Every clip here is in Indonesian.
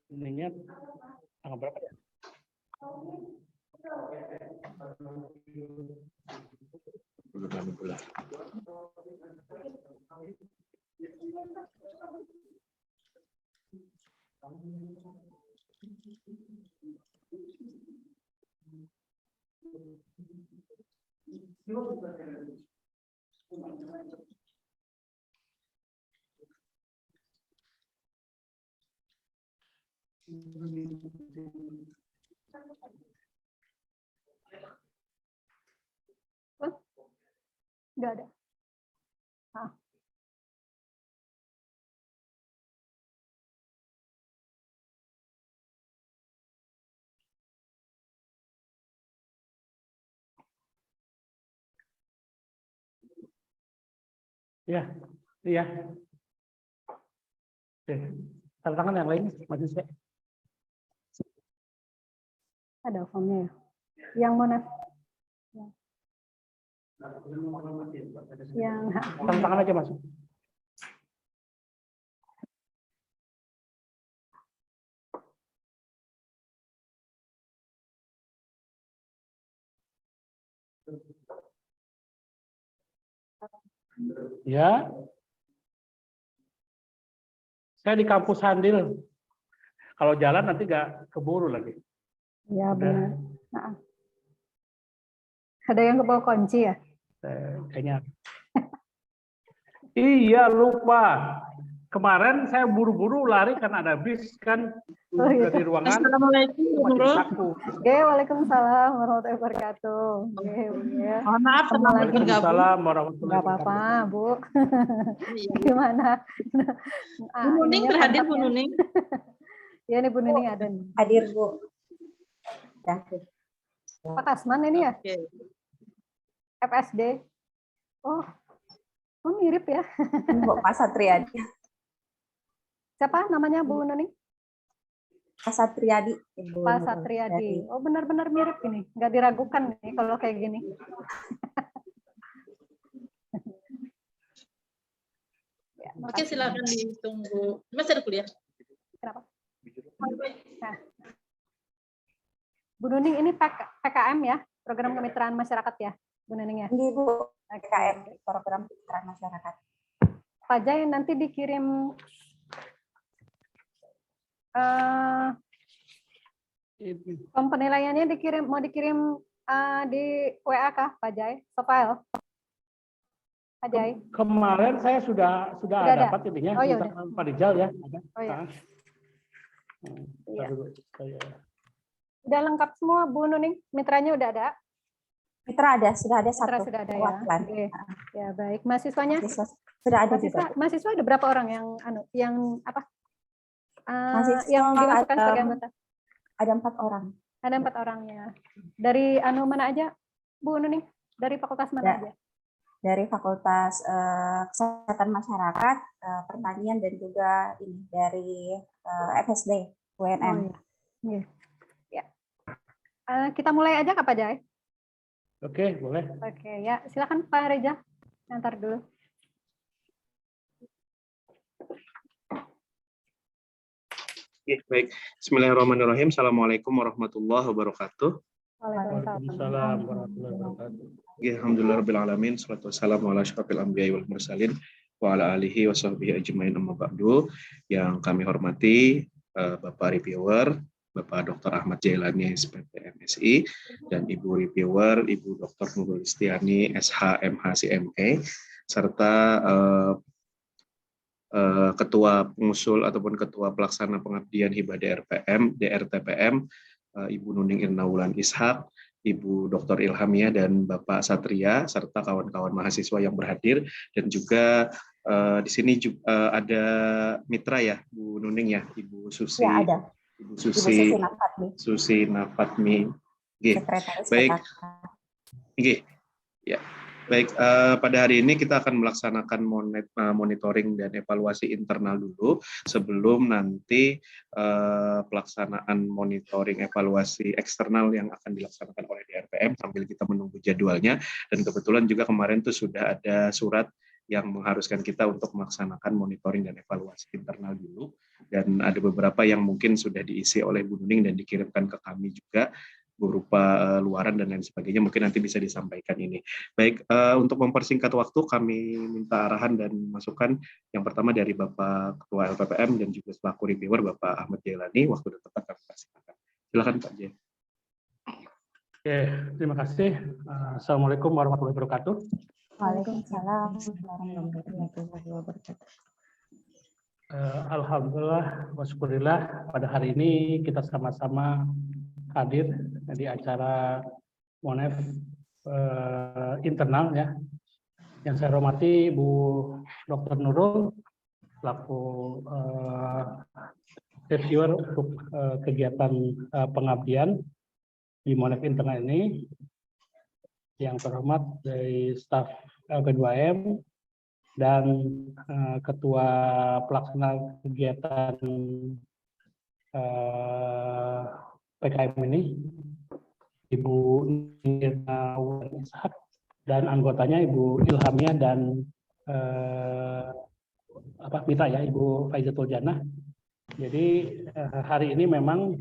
ininya tanggal berapa ya? Bulan. Nggak ada. Ah. Iya, iya. Oke. Tanda tangan yang lain, maju saya. Ada formnya ya. Yang mana? Yang Tanda tangan aja masuk. Ya. Saya di kampus Handil. Kalau jalan nanti nggak keburu lagi. ya benar. Nah. Ada yang kebawa kunci ya? Kayaknya. Iya, lupa. Kemarin saya buru-buru lari kan ada bis kan dari ruangan. Assalamualaikum, Bu Nurul. Waalaikumsalam warahmatullahi wabarakatuh. Ya. Mohon maaf, Waalaikumsalam warahmatullahi Nggak apa-apa, wabarakatuh. Bu. Gimana? Bu Nuning berhadir, Bu Nuning. Ya, ini Bu Nuning ada nih. Hadir, Bu. Ya. Pak Kasman ini ya? Oke. FSD. Oh mirip ya. Bu Pak Satriadi. Siapa namanya Bu Nuning? Pak Satriadi. Ibu Pak Satriadi. Oh benar-benar mirip ini. Nggak diragukan nih kalau kayak gini. Ya, Oke, silakan ditunggu. Mas ada kuliah? Kenapa? Nah. Bu Nuning ini PKM ya, program kemitraan masyarakat ya, Bu Nuning ya. Ini Bu, PKM, program kemitraan masyarakat. Pak Jai nanti dikirim penilaiannya mau dikirim di WA kah Pak Jai? File. Pak Jai. Kemarin saya sudah dapat ininya. Oh, ya Pak Rijal ya. Ada. Oh ya. Iya. Udah lengkap semua Bu Nuning, mitranya udah ada? Mitra ada, sudah ada Mitra satu. sudah ada ya. Oke. Ya baik, mahasiswanya? Sudah ada juga. Mahasiswa ada berapa orang yang apa? Mahasiswa yang dimasukkan sebagai anggota? Ada 4 orang. Ada 4 orang ya. Dari mana aja, Bu Nuning? Dari fakultas mana aja? Dari Fakultas Kesehatan Masyarakat, Pertanian, dan juga ini dari FSD, UNM. Oh, ya. Ya. Kita mulai aja Kak Pak Jai. Oke, boleh. Oke, ya. Silakan Pak Reza. Antar dulu. Baik. Bismillahirrahmanirrahim. Assalamualaikum warahmatullahi wabarakatuh. Waalaikumsalam warahmatullahi wabarakatuh. Alhamdulillahirabbil alamin. Shalatu wassalamu ala asyrofil anbiya'i wal mursalin wa ala alihi wa sahbihi ajmain amma ba'du. Yang kami hormati Bapak Reviewer, Bapak Dr. Ahmad Jailani, SPT MSI, dan Ibu Reviewer, Ibu Dr. Nurul Istiani, SH, MH, CME, serta Ketua Pengusul ataupun Ketua Pelaksana Pengabdian Hibah DRTPM, Ibu Nuning Irnaulan Ishak, Ibu Dr. Ilhamia, dan Bapak Satria, serta kawan-kawan mahasiswa yang berhadir, dan juga di sini juga ada mitra ya, Bu Nuning ya, Ibu Susi. Ya, ada. Ibu Susi Nafatmi. Baik. Ya. Baik, pada hari ini kita akan melaksanakan monitoring dan evaluasi internal dulu sebelum nanti pelaksanaan monitoring evaluasi eksternal yang akan dilaksanakan oleh DRPM sambil kita menunggu jadwalnya. Dan kebetulan juga kemarin tuh sudah ada surat yang mengharuskan kita untuk melaksanakan monitoring dan evaluasi internal dulu. Dan ada beberapa yang mungkin sudah diisi oleh Bu Nuning dan dikirimkan ke kami juga berupa luaran dan lain sebagainya, mungkin nanti bisa disampaikan ini. Baik, untuk mempersingkat waktu kami minta arahan dan masukan. Yang pertama dari Bapak Ketua LPPM dan juga selaku reviewer Bapak Ahmad Jailani, waktu dan tempat kami persilakan. Silakan Pak Jai. Oke, terima kasih. Assalamualaikum warahmatullahi wabarakatuh. Waalaikumsalam warahmatullahi wabarakatuh. Alhamdulillah, wasyukurillah, pada hari ini kita sama-sama hadir di acara Monef internal ya. Yang saya hormati Ibu Dr. Nurul selaku reviewer untuk kegiatan pengabdian di Monef internal ini. Yang terhormat dari staf LP2M dan Ketua Pelaksana Kegiatan PKM ini, Ibu Irnaulan Ishak, dan anggotanya Ibu Ilhamia dan Mita ya, Ibu Faizatul Jannah. Jadi hari ini memang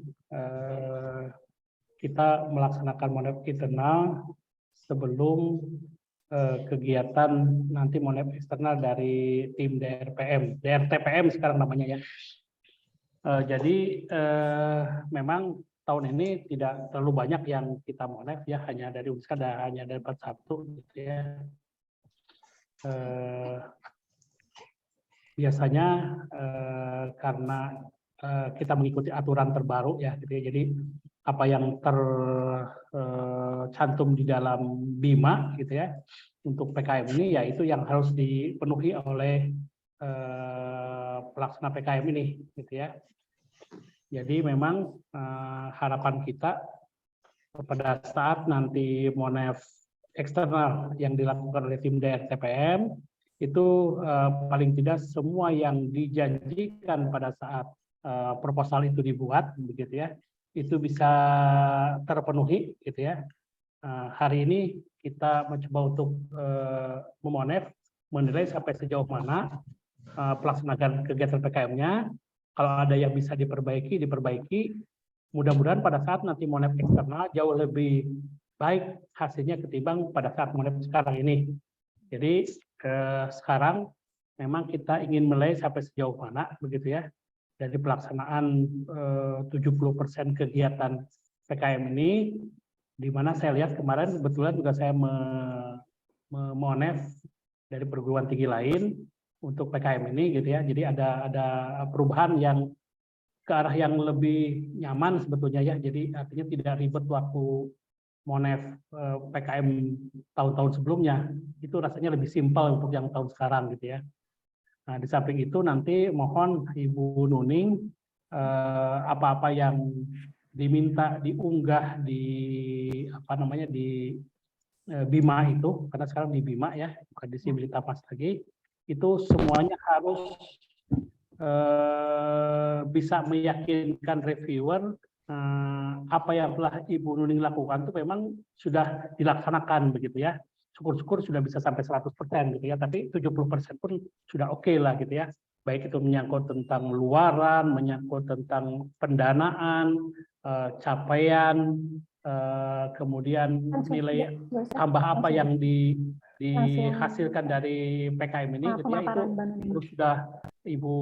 kita melaksanakan Monef internal sebelum kegiatan nanti Monef eksternal dari tim DRTPM sekarang namanya ya. Jadi memang tahun ini tidak terlalu banyak yang kita Monef ya, hanya dari UNSKA hanya dapat 1 gitu ya. Biasanya karena kita mengikuti aturan terbaru ya gitu ya, jadi apa yang tercantum di dalam BIMA gitu ya untuk PKM ini, yaitu yang harus dipenuhi oleh pelaksana PKM ini gitu ya. Jadi memang harapan kita pada saat nanti Monef eksternal yang dilakukan oleh tim DRTPM itu paling tidak semua yang dijanjikan pada saat proposal itu dibuat begitu ya, itu bisa terpenuhi gitu ya. Hari ini kita mencoba untuk memonef, menilai sampai sejauh mana pelaksanaan kegiatan PKM-nya. Kalau ada yang bisa diperbaiki. Mudah-mudahan pada saat nanti monef eksternal jauh lebih baik hasilnya ketimbang pada saat monef sekarang ini. Jadi sekarang memang kita ingin menilai sampai sejauh mana begitu ya. Dari pelaksanaan 70% kegiatan PKM ini, di mana saya lihat kemarin kebetulan juga saya memonef dari perguruan tinggi lain untuk PKM ini gitu ya. Jadi ada perubahan yang ke arah yang lebih nyaman sebetulnya ya. Jadi artinya tidak ribet waktu monef PKM tahun-tahun sebelumnya. Itu rasanya lebih simpel untuk yang tahun sekarang gitu ya. Nah, di samping itu nanti mohon Ibu Nuning apa-apa yang diminta diunggah di di BIMA itu, karena sekarang di BIMA ya, bukan di Sibilitas lagi, itu semuanya harus bisa meyakinkan reviewer apa yang telah Ibu Nuning lakukan itu memang sudah dilaksanakan begitu ya. Syukur-syukur sudah bisa sampai 100% gitu ya, tapi 70% pun sudah oke lah gitu ya. Baik itu menyangkut tentang luaran, menyangkut tentang pendanaan, capaian, kemudian nilai tambah apa yang dihasilkan dari PKM ini gitu ya, itu sudah Ibu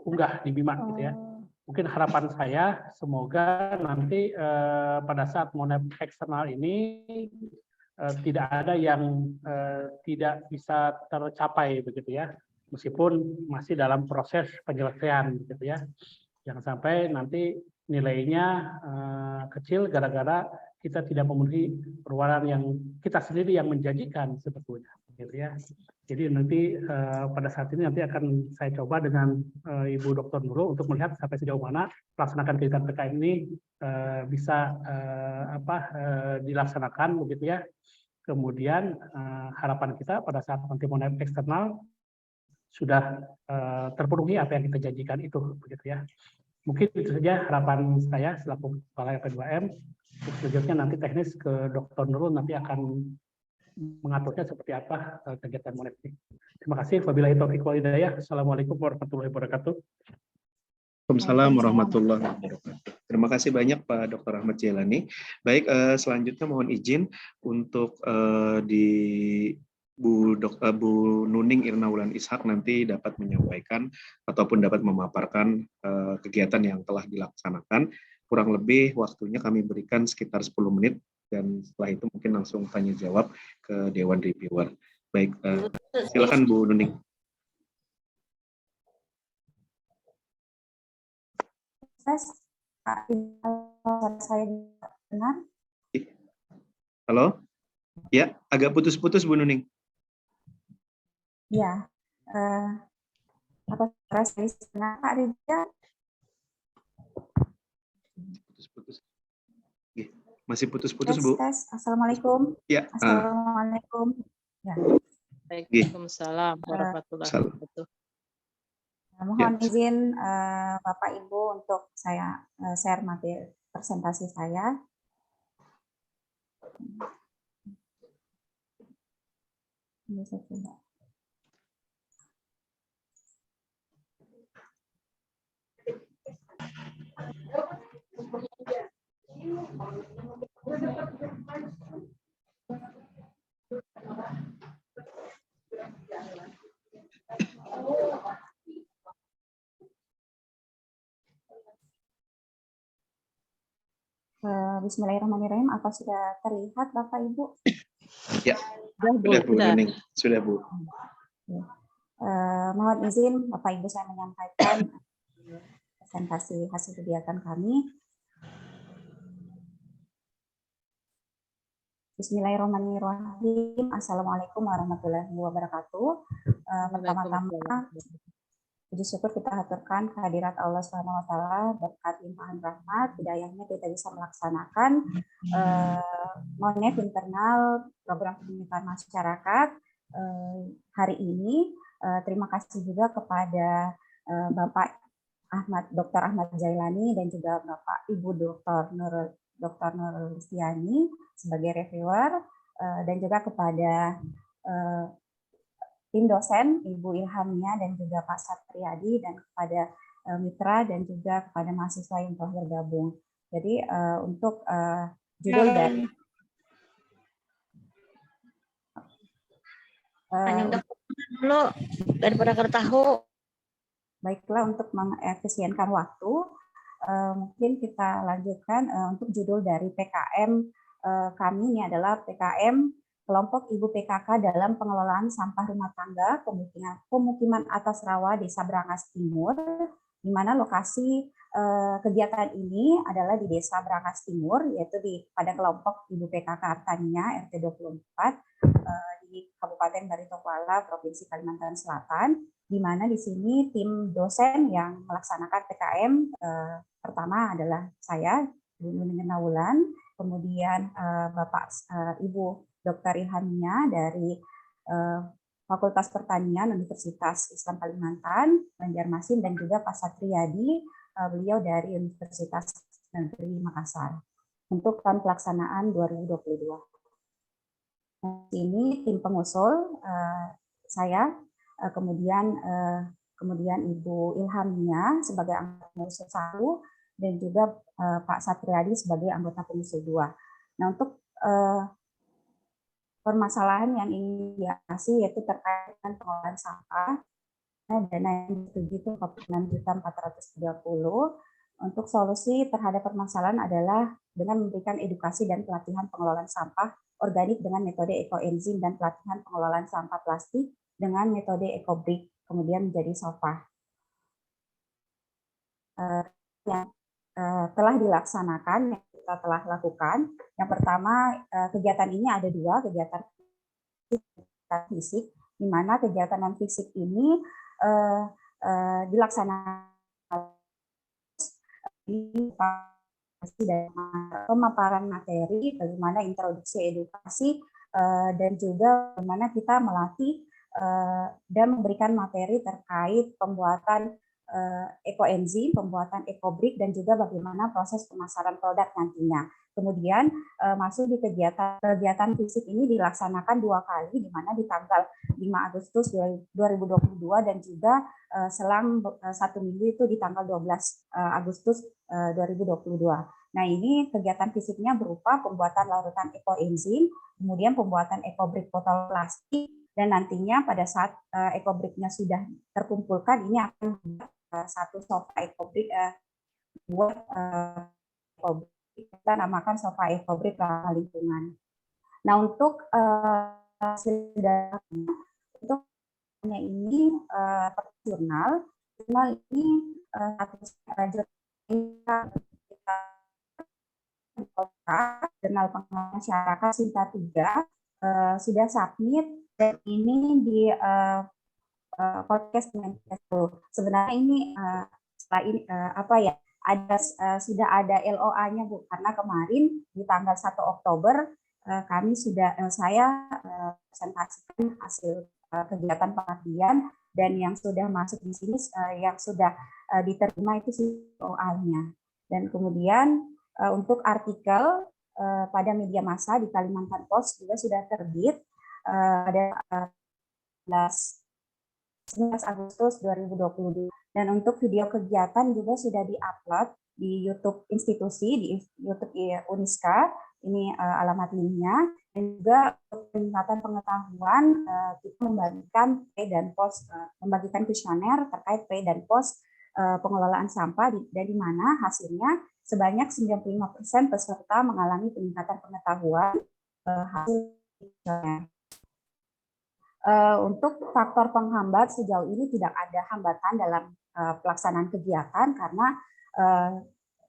unggah di BIMA gitu ya. Mungkin harapan saya semoga nanti pada saat monef eksternal ini tidak ada yang tidak bisa tercapai begitu ya, meskipun masih dalam proses penyelesaian begitu ya. Jangan sampai nanti nilainya kecil gara-gara kita tidak memenuhi perubahan yang kita sendiri yang menjanjikan sebetulnya gitu ya. Jadi nanti pada saat ini nanti akan saya coba dengan Ibu Dr. Nurul untuk melihat sampai sejauh mana melaksanakan kegiatan PKM ini bisa dilaksanakan begitu ya. Kemudian harapan kita pada saat nanti monef eksternal sudah terpenuhi apa yang kita janjikan itu begitu ya. Mungkin itu saja harapan saya selaku kepala LP2M. Selanjutnya nanti teknis ke Dr. Nurul nanti akan mengaturnya seperti apa kegiatan Monef ini. Terima kasih. Wabillahi taufiq wal hidayah. Assalamualaikum warahmatullahi wabarakatuh. Waalaikumsalam warahmatullahi wabarakatuh. Terima kasih banyak Pak Dr. Ahmad Jailani. Baik, selanjutnya mohon izin untuk Bu Nuning Irnaulan Ishak nanti dapat menyampaikan ataupun dapat memaparkan kegiatan yang telah dilaksanakan. Kurang lebih waktunya kami berikan sekitar 10 menit dan setelah itu mungkin langsung tanya jawab ke Dewan Reviewer. Baik, silakan Bu Nuning. Saya benar? Halo? Ya, agak putus-putus Bu Nuning. Ya. Apa saya benar Pak Ridha? Putus-putus. Masih putus-putus Bu. Tes. Assalamualaikum. Ya. Assalamualaikum. Ya. Waalaikumsalam warahmatullahi wabarakatuh. Mohon izin Bapak Ibu untuk saya share materi presentasi saya. Ini saya coba. Bismillahirrahmanirrahim. Apa sudah terlihat Bapak Ibu? Ya, sudah Bu Nuning. Sudah Bu. Mohon izin Bapak Ibu saya menyampaikan presentasi hasil kegiatan kami. Bismillahirrahmanirrahim. Assalamualaikum warahmatullahi wabarakatuh. Pertama-tama puji syukur kita haturkan kehadirat Allah SWT berkat limpahan rahmat, hidayahnya kita bisa melaksanakan Monef internal program pendidikan masyarakat hari ini. Terima kasih juga kepada Bapak Dr. Ahmad Jailani dan juga Bapak Ibu Dr. Nurul Listiani sebagai reviewer dan juga kepada tim dosen Ibu Ilhamia dan juga Pak Satriadi dan kepada mitra dan juga kepada mahasiswa yang telah bergabung. Jadi untuk judul dari dulu daripada kita tahu. Baiklah, untuk mengefisienkan waktu mungkin kita lanjutkan untuk judul dari PKM kami ini adalah PKM Kelompok Ibu PKK dalam pengelolaan sampah rumah tangga pemukiman atas rawa Desa Brangas Timur, di mana lokasi kegiatan ini adalah di Desa Brangas Timur, yaitu pada kelompok Ibu PKK Artania RT 24 di Kabupaten Baritokwala, Provinsi Kalimantan Selatan, di mana di sini tim dosen yang melaksanakan PKM pertama adalah saya, Bu Nuning Irnaulan, kemudian Bapak Ibu Dr. Ilhamia dari Fakultas Pertanian Universitas Islam Kalimantan, Banjarmasin, dan juga Pak Satriadi, beliau dari Universitas Negeri Makassar, untuk tahun pelaksanaan 2022. Ini tim pengusul, saya, kemudian Ibu Ilhamia sebagai anggota pengusul 1, dan juga Pak Satriadi sebagai anggota pengusul 2. Nah, untuk permasalahan yang ingin diatasi yaitu terkait dengan pengolahan sampah, dana yang dituju itu 46.430. Untuk solusi terhadap permasalahan adalah dengan memberikan edukasi dan pelatihan pengelolaan sampah organik dengan metode ekoenzim dan pelatihan pengelolaan sampah plastik dengan metode ekobrik, kemudian menjadi SOFA. Yang telah dilaksanakan, yang kita telah lakukan. Yang pertama, kegiatan ini ada dua, kegiatan fisik, di mana kegiatan non fisik ini dilaksanakan di pemaparan materi, bagaimana introduksi edukasi, dan juga bagaimana kita melatih dan memberikan materi terkait pembuatan ekoenzim, pembuatan ekobrik, dan juga bagaimana proses pemasaran produk nantinya. Kemudian masuk di kegiatan fisik ini dilaksanakan 2 kali, di mana di tanggal 5 Agustus 2022 dan juga selang 1 minggu itu di tanggal 12 Agustus 2022. Nah, ini kegiatan fisiknya berupa pembuatan larutan ekoenzim, kemudian pembuatan ekobrik botol plastik, dan nantinya pada saat ekobriknya sudah terkumpulkan, ini akan satu sofa ekobrik buat ekobrik, kita namakan sofa ekobrik ramah lingkungan. Nah, untuk untuk ini jurnal ini jurnal pengembangan masyarakat Sinta 3 sudah submit, dan ini di podcast Kemenkeslu. Sebenarnya ini setelah ini sudah ada LOA-nya, Bu, karena kemarin di tanggal 1 Oktober saya presentasikan hasil kegiatan pengabdian, dan yang sudah masuk di sini yang sudah diterima itu LOA-nya. Dan kemudian untuk artikel pada media massa di Kalimantan Post juga sudah terbit pada 19 Agustus 2022. Dan untuk video kegiatan juga sudah diupload di YouTube institusi, di YouTube Uniska, ini alamat linknya. Dan juga peningkatan pengetahuan, kita membagikan pre dan post, membagikan kuesioner terkait pre dan post pengelolaan sampah, dari mana hasilnya sebanyak 95% peserta mengalami peningkatan pengetahuan hasil kuesioner. Untuk faktor penghambat sejauh ini tidak ada hambatan dalam pelaksanaan kegiatan, karena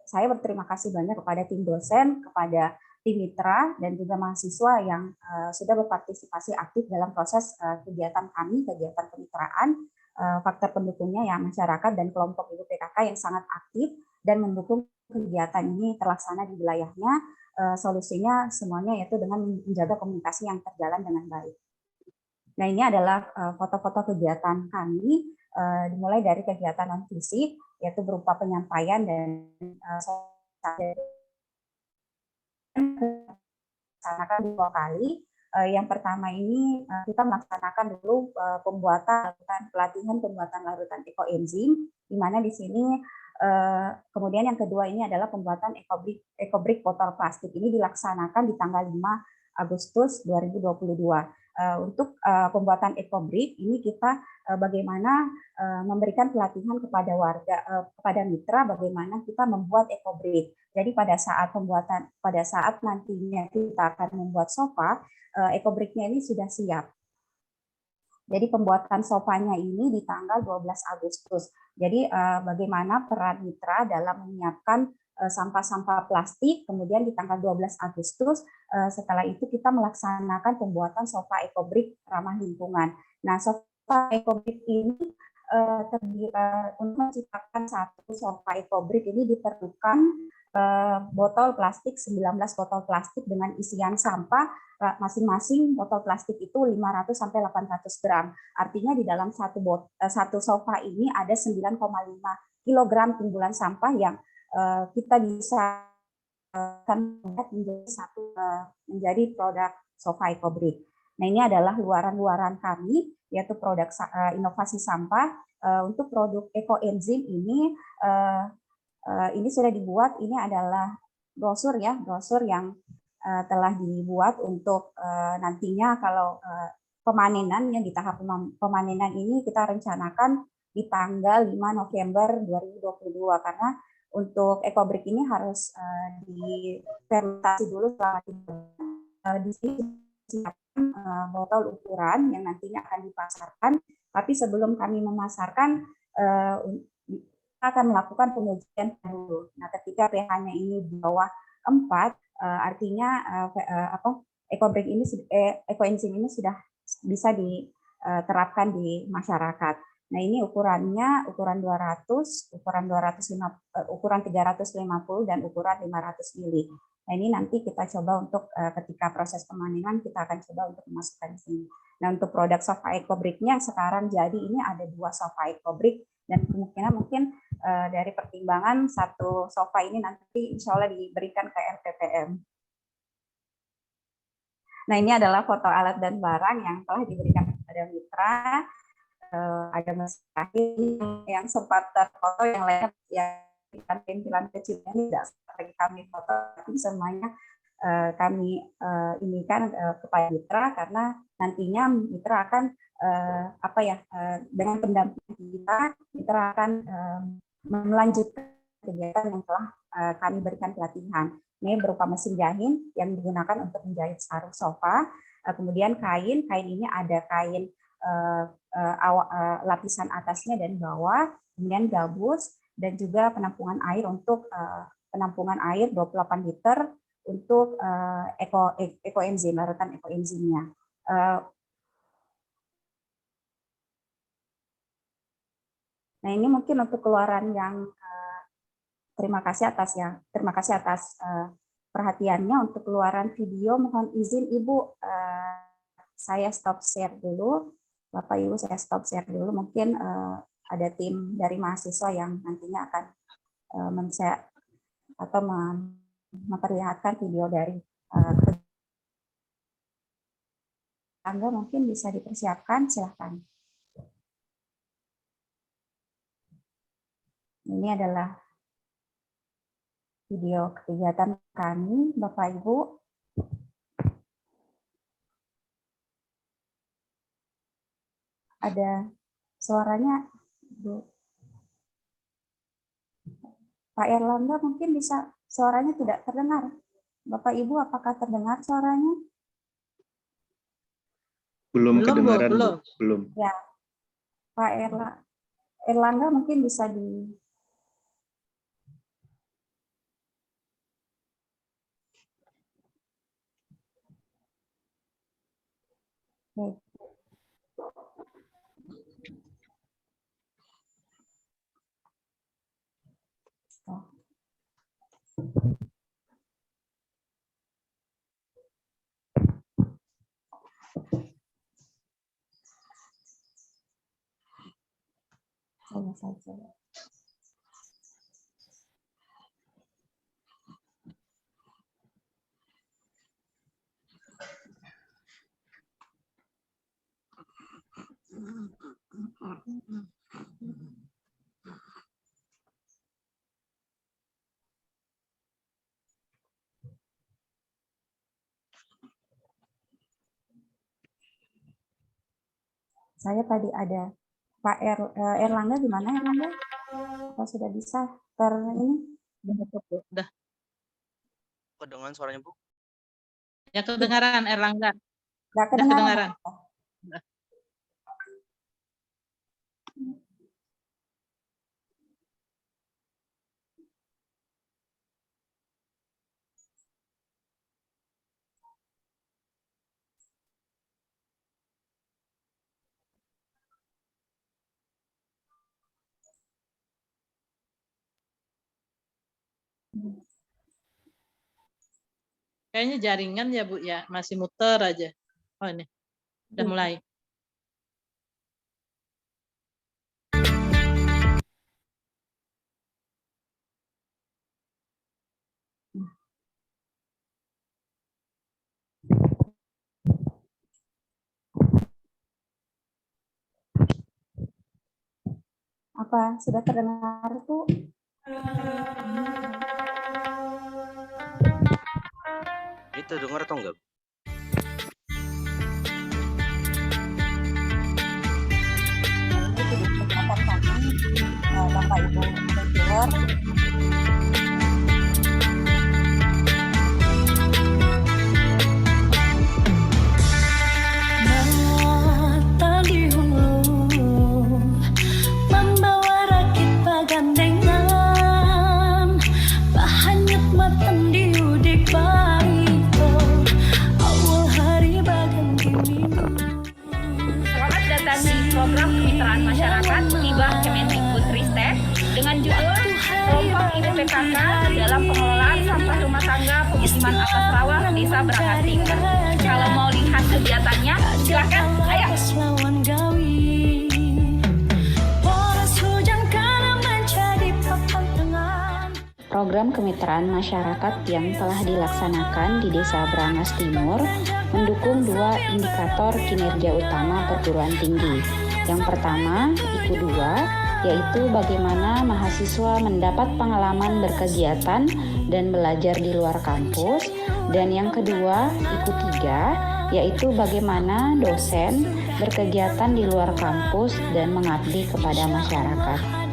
saya berterima kasih banyak kepada tim dosen, kepada tim mitra, dan juga mahasiswa yang sudah berpartisipasi aktif dalam proses kegiatan kami, kegiatan kemitraan. Faktor pendukungnya ya masyarakat dan kelompok ibu PKK yang sangat aktif dan mendukung kegiatan ini terlaksana di wilayahnya. Solusinya semuanya yaitu dengan menjaga komunikasi yang terjalan dengan baik. Nah, ini adalah foto-foto kegiatan kami, dimulai dari kegiatan non fisik, yaitu berupa penyampaian dan melaksanakan 2 kali. Yang pertama ini kita melaksanakan dulu pelatihan pembuatan larutan ekoenzim, di mana di sini kemudian yang kedua ini adalah pembuatan ekobrik botol plastik. Ini dilaksanakan di tanggal 5 Agustus 2022. Untuk pembuatan ekobrik ini kita bagaimana memberikan pelatihan kepada warga, kepada mitra, bagaimana kita membuat ekobrik. Jadi pada saat nantinya kita akan membuat sofa, ekobriknya ini sudah siap. Jadi pembuatan sofanya ini di tanggal 12 Agustus. Jadi bagaimana peran mitra dalam menyiapkan sampah-sampah plastik, kemudian di tanggal 12 Agustus, setelah itu kita melaksanakan pembuatan sofa ekobrik ramah lingkungan. Nah, sofa ekobrik ini untuk menciptakan satu sofa ekobrik ini diperlukan botol plastik, 19 botol plastik dengan isian sampah, masing-masing botol plastik itu 500 sampai 800 gram. Artinya di dalam satu sofa ini ada 9,5 kg timbulan sampah yang kita bisa menjadi produk sofa ekobrik. Nah, ini adalah luaran-luaran kami, yaitu produk inovasi sampah. Untuk produk ekoenzim ini sudah dibuat. Ini adalah brosur yang telah dibuat untuk nantinya kalau pemanenan, di tahap pemanenan ini kita rencanakan di tanggal 5 November 2022, karena untuk ekobrik ini harus difermentasi dulu selama 3 bulan. Di sini siapkan botol ukuran yang nantinya akan dipasarkan, tapi sebelum kami memasarkan kita akan melakukan pengujian dulu. Nah, ketika pH-nya ini di bawah 4, artinya ekobrik ini, ekoenzim ini sudah bisa diterapkan di masyarakat. Nah, ini ukurannya ukuran 200, ukuran 350 dan ukuran 500 mili. Nah, ini nanti kita coba untuk ketika proses pemanenan kita akan coba untuk memasukkan di sini. Nah, untuk produk sofa ekobriknya sekarang jadi ini ada 2 sofa ekobrik dan kemungkinan mungkin dari pertimbangan satu sofa ini nanti insya Allah diberikan ke RTPM. Nah, ini adalah foto alat dan barang yang telah diberikan kepada mitra. Ada mesin yang sempat terfoto, yang lainnya yang pimpinan kecilnya tidak lagi kami foto, tapi semuanya kami ini kan kepada mitra, karena nantinya mitra akan dengan pendampingan kita, mitra akan melanjutkan kegiatan yang telah kami berikan pelatihan. Ini berupa mesin jahit yang digunakan untuk menjahit sarung sofa, kemudian kain ini ada kain lapisan atasnya dan bawah, kemudian gabus, dan juga penampungan air untuk penampungan air 28 liter untuk ekoenzim, larutan ekoenzimnya. Nah, ini mungkin untuk keluaran yang terima kasih atas perhatiannya. Untuk keluaran video, mohon izin Ibu, saya stop share dulu. Bapak Ibu, saya stop share dulu. Mungkin ada tim dari mahasiswa yang nantinya akan men-share atau memperlihatkan video dari Angga, mungkin bisa dipersiapkan, silahkan. Ini adalah video kegiatan kami, Bapak Ibu. Ada suaranya, Bu. Pak Erlangga mungkin bisa, suaranya tidak terdengar. Bapak Ibu, apakah terdengar suaranya? Belum kedengaran, belum. Ya, Pak Erlangga mungkin bisa di... Oke. Saya saja. Saya tadi ada Pak Erlangga, gimana Erlangga? Apa sudah bisa ini? Udah. Kedengaran suaranya, Bu? Ya, kedengaran Erlangga. Nggak kedengaran. Udah. Kayaknya jaringan ya, Bu, ya. Masih muter aja. Oh, ini. Udah mulai. Apa sudah terdengar, Bu? Itu dengar atau enggak? Itu kesempatan kami, Bapak Ibu reviewer. Program kemitraan masyarakat hibah Kemendikbudristek dengan judul Kelompok Ibu PKK dalam pengelolaan sampah rumah tangga pemukiman atas rawa Desa Berangatingga. Kalau mau lihat kegiatannya, silakan. Ayo. Program kemitraan masyarakat yang telah dilaksanakan di Desa Brangas Timur mendukung 2 indikator kinerja utama perguruan tinggi. Yang pertama, IKU 2, yaitu bagaimana mahasiswa mendapat pengalaman berkegiatan dan belajar di luar kampus. Dan yang kedua, IKU 3, yaitu bagaimana dosen berkegiatan di luar kampus dan mengabdi kepada masyarakat.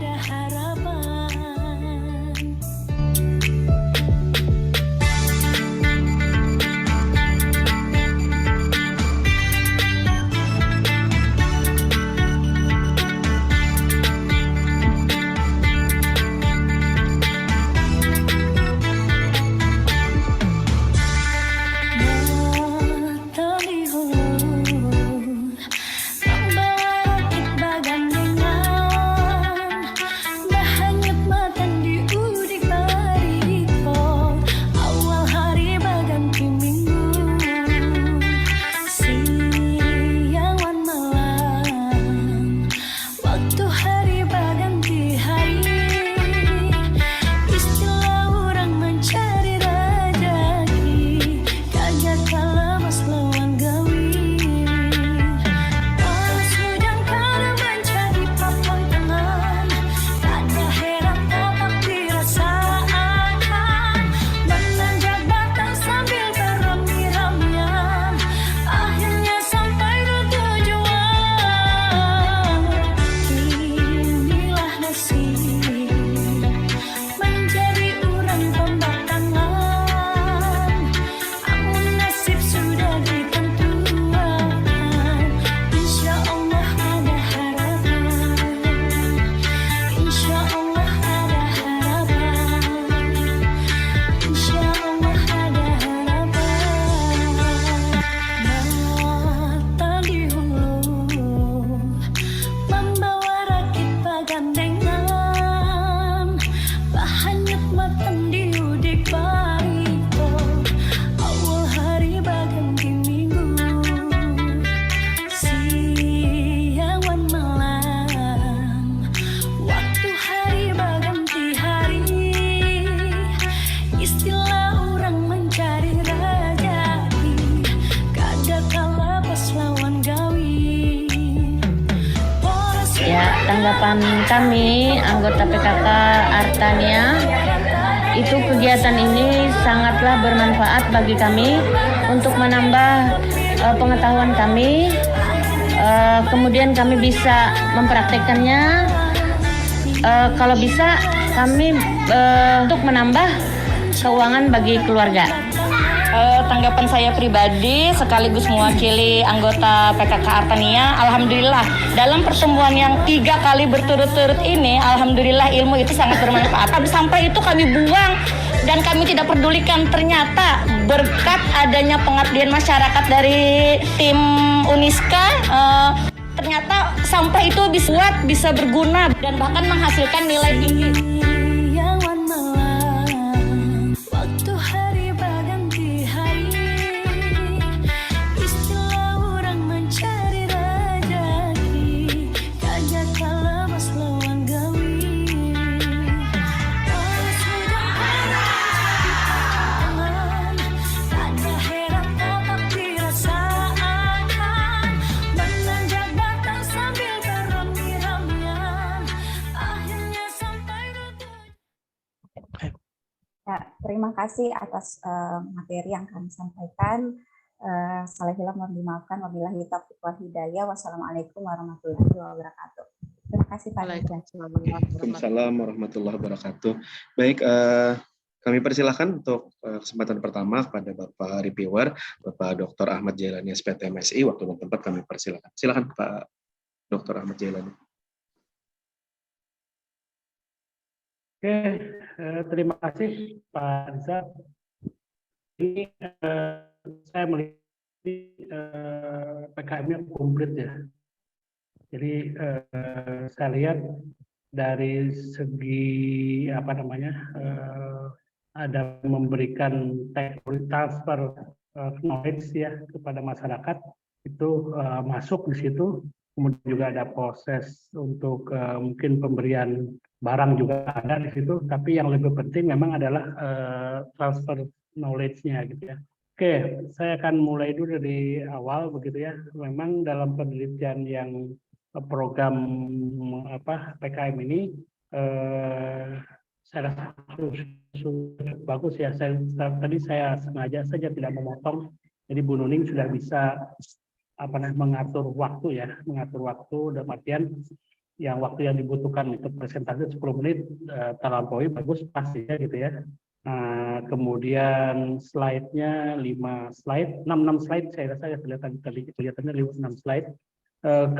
Tanggapan kami, anggota PKK Artania, itu kegiatan ini sangatlah bermanfaat bagi kami untuk menambah pengetahuan kami, kemudian kami bisa mempraktekkannya, kalau bisa kami untuk menambah keuangan bagi keluarga. Tanggapan saya pribadi sekaligus mewakili anggota PKK Artania, alhamdulillah dalam pertemuan yang 3 kali berturut-turut ini, alhamdulillah ilmu itu sangat bermanfaat. Sampai itu kami buang dan kami tidak pedulikan, ternyata berkat adanya pengabdian masyarakat dari tim Uniska, ternyata sampah itu bisa berguna dan bahkan menghasilkan nilai tinggi. Ya, terima kasih atas materi yang kami sampaikan. Salahillah mohon dimaafkan. Wabillahi taufiq wal hidayah. Wassalamualaikum warahmatullahi wabarakatuh. Terima kasih Pak Dirjen. Waalaikumsalam warahmatullahi wabarakatuh. Baik, kami persilahkan untuk kesempatan pertama kepada Bapak Reviewer, Bapak Dr. Ahmad Jailani, SPT MSI. Waktu dan tempat kami persilahkan. Silakan Pak Dr. Ahmad Jailani. Oke, terima kasih Pak Rizal. Ini saya melihat PKM-nya komplit ya. Jadi saya lihat dari segi ada memberikan teknologi transfer knowledge ya kepada masyarakat, itu masuk di situ. kemudian juga ada proses untuk mungkin pemberian barang juga ada di situ, tapi yang lebih penting memang adalah transfer knowledge-nya gitu ya. Oke, saya akan mulai dulu dari awal begitu ya. Memang dalam penelitian yang program PKM ini saya rasa bagus ya. Tadi saya sengaja saja tidak memotong. Jadi Bu Nuning sudah bisa mengatur waktu ya, mengatur waktu dalam artian yang waktu yang dibutuhkan untuk presentasi 10 menit terlampaui bagus pasti ya gitu ya. Kemudian slide-nya 5 slide, 6 slide saya rasa ya kelihatannya 6 slide.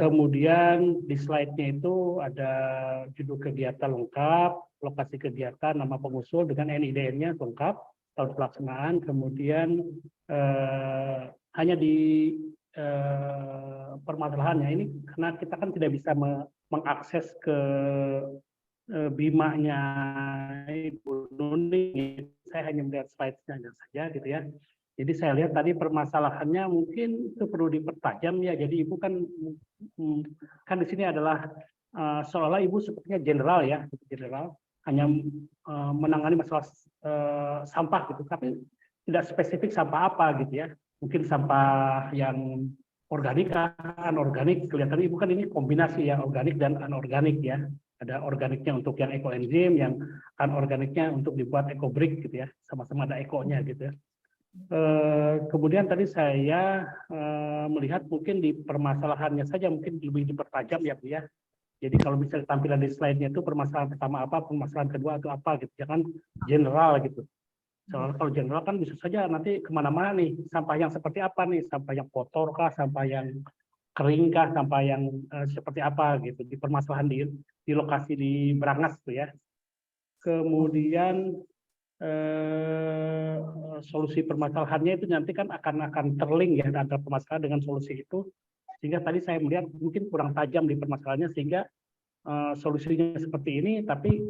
Kemudian di slide-nya itu ada judul kegiatan lengkap, lokasi kegiatan, nama pengusul dengan NIDN-nya lengkap, tahun pelaksanaan, kemudian hanya di permasalahannya ini karena kita kan tidak bisa mengakses ke BIMA-nya Ibu Nuning, saya hanya melihat slide-nya saja gitu ya. Jadi saya lihat tadi permasalahannya mungkin itu perlu dipertajam ya. Jadi Ibu kan di sini adalah seolah Ibu sepertinya general ya, general hanya menangani masalah sampah gitu, tapi tidak spesifik sampah apa gitu ya. Mungkin sampah yang organik, anorganik, kelihatannya Ibu kan ini kombinasi ya organik dan anorganik ya. Ada organiknya untuk yang ekoenzim, yang anorganiknya untuk dibuat ekobrick gitu ya, sama-sama ada ekonya gitu ya. Kemudian tadi saya melihat mungkin di permasalahannya saja mungkin lebih dipertajam ya Bu ya. Jadi kalau misalnya tampilan di slide-nya itu permasalahan pertama apa, permasalahan kedua atau apa gitu, jangan general gitu. Soalnya kalau general kan bisa saja nanti kemana-mana nih, sampah yang seperti apa nih, sampah yang kotor kah, sampah yang kering kah, sampah yang seperti apa gitu, di permasalahan di lokasi di Brangas tuh ya. Kemudian solusi permasalahannya itu nanti kan akan terlink ya antara permasalahan dengan solusi itu, sehingga tadi saya melihat mungkin kurang tajam di permasalahannya sehingga solusinya seperti ini tapi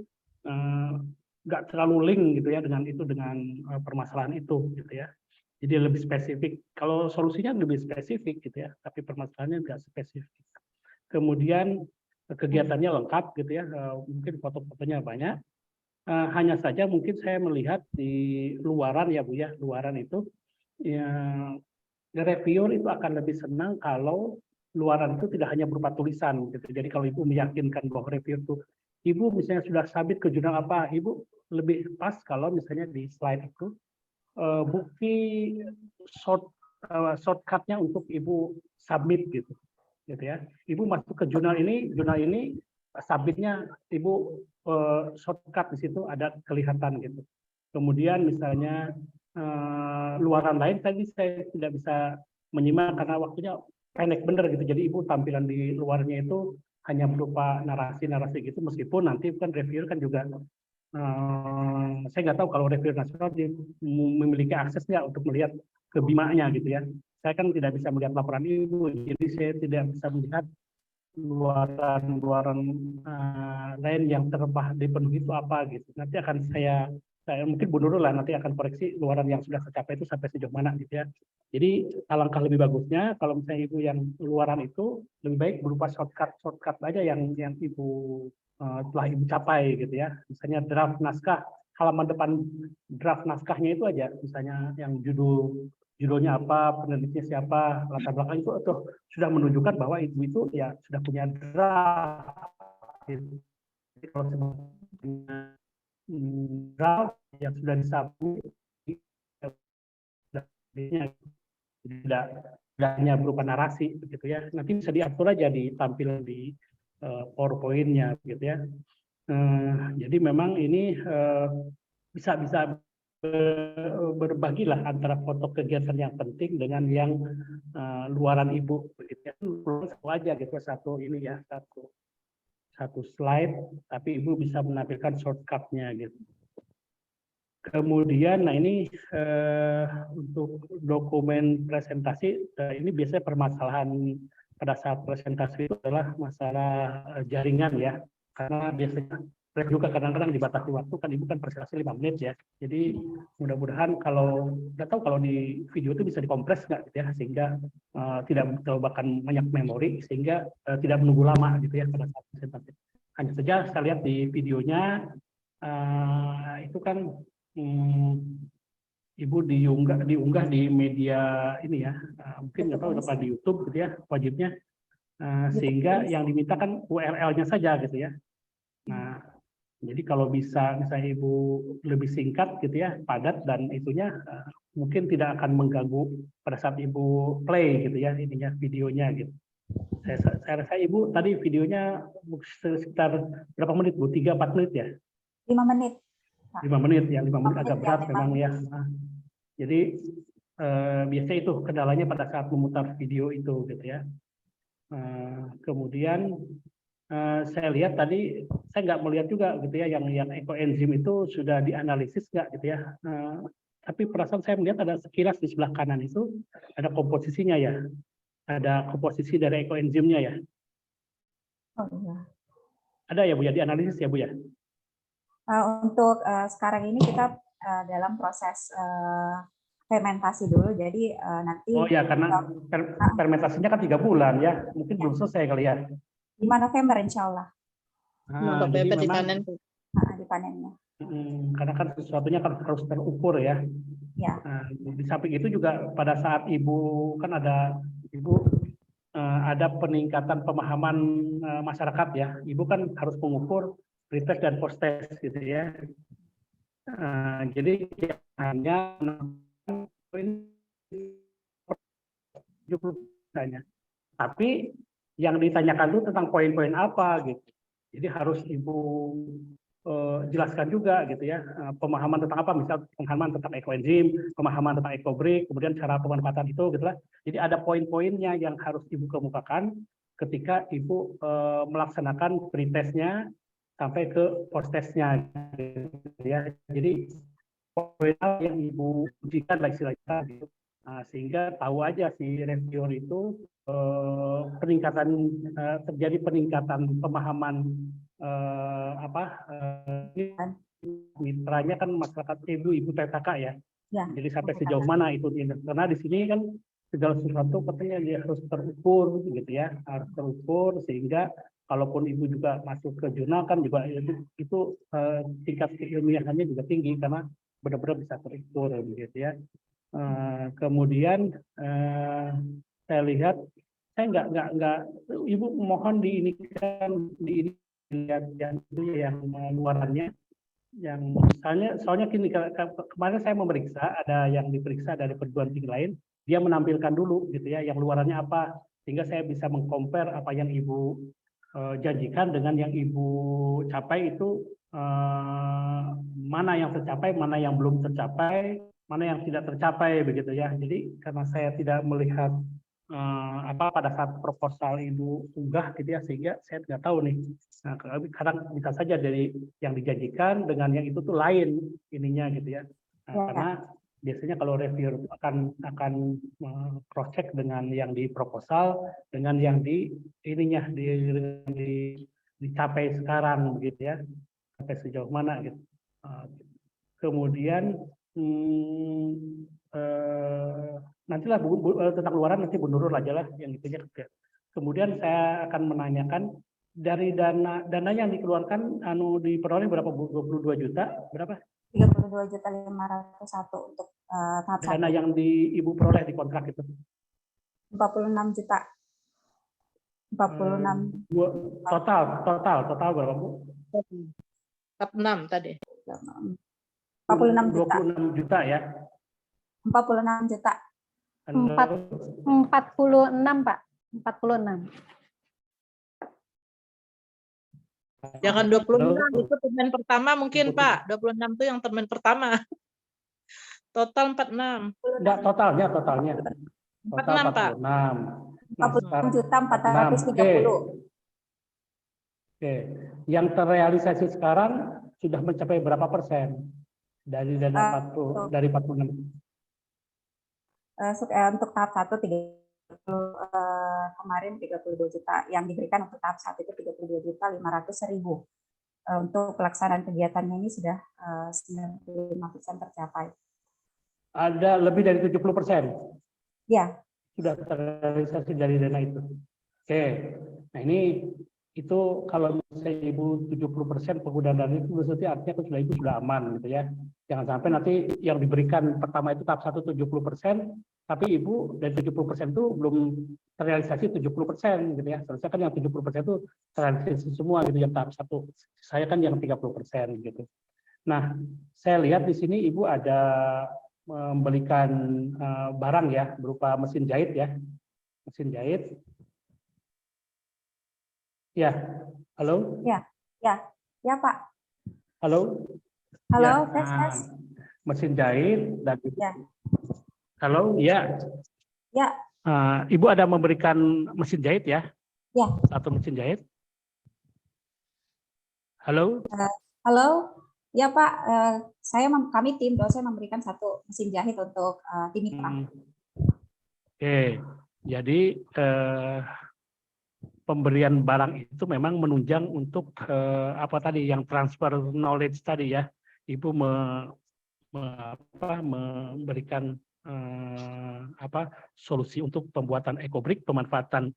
nggak terlalu link gitu ya dengan permasalahan itu gitu ya. Jadi lebih spesifik. Kalau solusinya lebih spesifik gitu ya, tapi permasalahannya nggak spesifik. Kemudian kegiatannya lengkap gitu ya, mungkin foto-fotonya banyak. Hanya saja mungkin saya melihat di luaran ya Bu ya, luaran itu ya, reviewer itu akan lebih senang kalau luaran itu tidak hanya berupa tulisan gitu. Jadi kalau Ibu meyakinkan bahwa reviewer itu Ibu misalnya sudah submit ke jurnal apa, Ibu lebih pas kalau misalnya di slide itu bukti shortcut-nya untuk Ibu submit gitu ya. Ibu masuk ke jurnal ini submitnya Ibu shortcut di situ ada kelihatan gitu. Kemudian misalnya luaran lain tadi saya tidak bisa menyimak karena waktunya pendek bener gitu. Jadi Ibu tampilan di luarnya itu hanya berupa narasi-narasi gitu, meskipun nanti kan reviewer kan juga saya nggak tahu kalau reviewer nasional memiliki akses nggak untuk melihat ke BIMA-nya gitu ya. Saya kan tidak bisa melihat laporan Ibu, jadi saya tidak bisa melihat luaran lain yang dipenuhi itu apa gitu. Nanti akan saya mungkin Bu Nurul lah nanti akan koreksi luaran yang sudah tercapai itu sampai sejauh mana gitu ya. Jadi alangkah lebih bagusnya kalau misalnya Ibu yang luaran itu lebih baik berupa shortcut aja yang Ibu telah Ibu capai gitu ya. Misalnya draft naskah, halaman depan draft naskahnya itu aja, misalnya yang judulnya apa, penelitinya siapa, latar belakang itu sudah menunjukkan bahwa Ibu itu ya sudah punya draft. Jadi kalau draft yang sudah disapu tidak hanya berupa narasi begitu ya, nanti bisa diatur aja ditampil di PowerPoint-nya gitu ya. Jadi memang ini bisa berbagilah antara foto kegiatan yang penting dengan yang luaran Ibu begitu ya. Satu aja gitu, satu slide, tapi Ibu bisa menampilkan shortcut-nya gitu. Kemudian, nah ini untuk dokumen presentasi, ini biasanya permasalahan pada saat presentasi itu adalah masalah jaringan ya, karena biasanya break juga kadang-kadang dibatasi waktu kan ibu kan presentasi 5 menit ya. Jadi mudah-mudahan kalau nggak tahu kalau di video itu bisa dikompres nggak gitu ya sehingga tidak terlalu bahkan banyak memori sehingga tidak menunggu lama gitu ya pada saat presentasi. Hanya saja saya lihat di videonya itu kan ibu diunggah di media ini ya mungkin nggak tahu apa di YouTube gitu ya wajibnya sehingga yang diminta kan URL-nya saja gitu ya. Nah, jadi kalau bisa misalnya Ibu lebih singkat gitu ya, padat dan itunya mungkin tidak akan mengganggu pada saat Ibu play gitu ya, ininya videonya gitu. Saya rasa Ibu tadi videonya sekitar berapa menit Bu? 3-4 menit ya? 5 menit. 5 menit ya, 5 menit agak berat ya, memang ya. Nah, jadi biasanya itu kendalanya pada saat memutar video itu gitu ya. Kemudian saya lihat tadi saya nggak melihat juga gitu ya yang ekoenzim itu sudah dianalisis nggak gitu ya. Tapi perasaan saya melihat ada sekilas di sebelah kanan itu ada komposisinya ya. Ada komposisi dari ekoenzimnya ya. Oh, iya. Ada ya Bu ya dianalisis ya Bu ya. Untuk sekarang ini kita dalam proses fermentasi dulu, jadi nanti. Oh ya karena fermentasinya kan 3 bulan ya, mungkin belum selesai kali ya. 5 November insya Allah. Jadi memang dipanen. Dipanennya. Karena kan sesuatunya kan harus terukur ya. Ya. Di samping itu juga pada saat Ibu kan ada ada peningkatan pemahaman masyarakat ya. Ibu kan harus mengukur pre-test dan post-test gitu ya. Jadi hanya 70 misalnya. Tapi yang ditanyakan itu tentang poin-poin apa gitu. Jadi harus Ibu jelaskan juga gitu ya. Pemahaman tentang apa, misal pemahaman tentang ekoenzim, pemahaman tentang ekobrik, kemudian cara pemanfaatan itu gitu lah. Jadi ada poin-poinnya yang harus Ibu kemukakan ketika Ibu melaksanakan pre-testnya sampai ke post-testnya gitu ya. Jadi poin yang Ibu ujikan lah istilahnya gitu. Sehingga tahu aja si reviewer itu peningkatan terjadi peningkatan pemahaman mitranya kan masyarakat ibu PKK ya. Jadi sampai sejauh mana itu karena di sini kan segala sesuatu katanya dia harus terukur gitu ya, harus terukur sehingga kalaupun ibu juga masuk ke jurnal kan juga itu tingkat keilmiahannya juga tinggi karena benar-benar bisa terukur begitu ya. Kemudian saya lihat saya nggak Ibu mohon diinikan dilihat yang luarannya yang soalnya gini kemarin saya memeriksa ada yang diperiksa dari perguruan tinggi lain dia menampilkan dulu gitu ya yang luarannya apa sehingga saya bisa mengcompare apa yang Ibu janjikan dengan yang Ibu capai itu mana yang tercapai mana yang belum tercapai mana yang tidak tercapai begitu ya. Jadi karena saya tidak melihat pada saat proposal Ibu unggah gitu ya sehingga saya tidak tahu nih. Nah, kadang bisa saja dari yang dijanjikan dengan yang itu tuh lain ininya gitu ya. Karena biasanya kalau reviewer akan cross check dengan yang di proposal dengan yang di ininya dicapai sekarang begitu ya. Sampai sejauh mana gitu. Kemudian nantilah tentang luaran nanti Bu Nurul aja lah yang itunya. Kemudian saya akan menanyakan dari dana yang dikeluarkan diperoleh berapa Bu? 22 juta berapa? 32.501 untuk tahap 1. Dana yang Ibu peroleh di kontrak itu 46 juta. 46 total berapa Bu? Tahap 6 tadi. 46 juta. 26 juta ya. 46 juta. 46 Pak. 46. Jangan 26 itu termen pertama mungkin Pak. 26 itu yang termen pertama. Total 46. Enggak totalnya. Total 46 Pak. 46 juta 430. Oke. Yang terrealisasi sekarang sudah mencapai berapa persen dari dana 46? Untuk tahap 1 kemarin 32 juta, yang diberikan untuk tahap 1 itu 32.500.000. untuk pelaksanaan kegiatannya ini sudah 95% tercapai. Ada lebih dari 70%. Ya, Sudah terrealisasi dari dana itu. Oke, nah ini itu kalau misalnya Ibu 70% penggunaan dana itu berarti artinya sudah Ibu sudah aman gitu ya. Jangan sampai nanti yang diberikan pertama itu tahap 1 70%, tapi Ibu dari 70% itu belum terrealisasi 70% gitu ya. Seharusnya kan yang 70% itu terrealisasi semua gitu yang tahap 1. Saya kan yang 30% gitu. Nah, saya lihat di sini Ibu ada membelikan barang ya berupa mesin jahit ya, mesin jahit. Ya, halo. ya, Pak. Halo. Halo, Ya, tes. mesin jahit dan Ya. Halo, ya. Ya. Ibu ada memberikan mesin jahit ya? Ya. Satu mesin jahit. Halo. Halo. Ya Pak, kami tim dosen memberikan satu mesin jahit untuk tim mitra. Oke, jadi pemberian barang itu memang menunjang untuk apa tadi yang transfer knowledge tadi ya. Ibu memberikan solusi untuk pembuatan ekobrik, pemanfaatan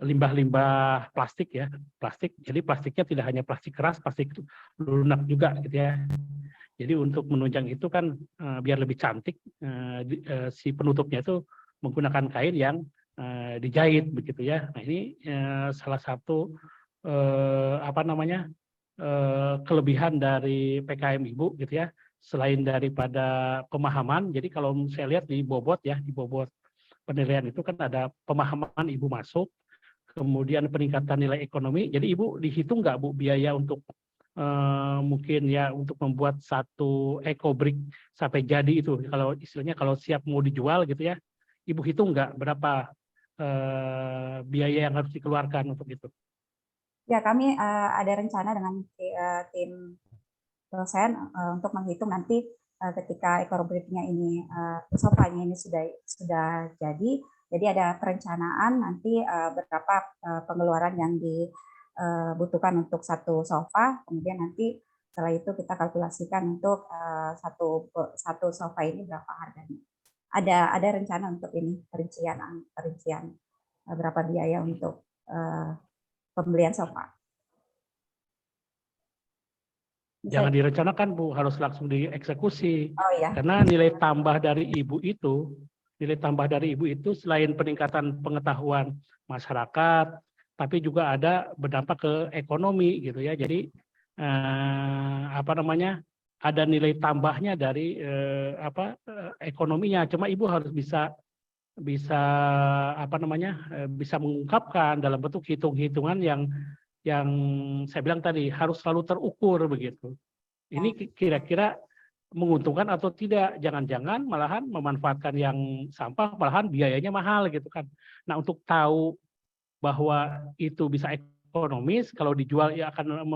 limbah-limbah plastik ya, plastik. Jadi plastiknya tidak hanya plastik keras, plastik lunak juga gitu ya. Jadi untuk menunjang itu kan biar lebih cantik si penutupnya itu menggunakan kain yang dijahit begitu ya. Nah ini salah satu kelebihan dari PKM Ibu gitu ya. Selain daripada pemahaman, jadi kalau saya lihat di bobot ya, di bobot penilaian itu kan ada pemahaman Ibu masuk, kemudian peningkatan nilai ekonomi. Jadi Ibu dihitung nggak Bu biaya untuk mungkin ya untuk membuat satu ekobrik sampai jadi itu, kalau istilahnya kalau siap mau dijual gitu ya, Ibu hitung nggak berapa biaya yang harus dikeluarkan untuk itu? Ya, kami ada rencana dengan tim dosen untuk menghitung nanti ketika ekorobritnya ini sofanya ini sudah jadi ada perencanaan nanti berapa pengeluaran yang dibutuhkan untuk satu sofa, kemudian nanti setelah itu kita kalkulasikan untuk satu sofa ini berapa harganya. Ada rencana untuk ini perincian berapa biaya untuk pembelian sofa. Jangan direncanakan Bu, harus langsung dieksekusi. Oh, ya. Karena nilai tambah dari Ibu itu selain peningkatan pengetahuan masyarakat, tapi juga ada berdampak ke ekonomi gitu ya. Jadi ada nilai tambahnya dari ekonominya. Cuma Ibu harus bisa mengungkapkan dalam bentuk hitung-hitungan yang saya bilang tadi harus selalu terukur begitu. Ini kira-kira menguntungkan atau tidak? Jangan-jangan malahan memanfaatkan yang sampah malahan biayanya mahal gitu kan. Nah, untuk tahu bahwa itu bisa ekonomis, kalau dijual ya akan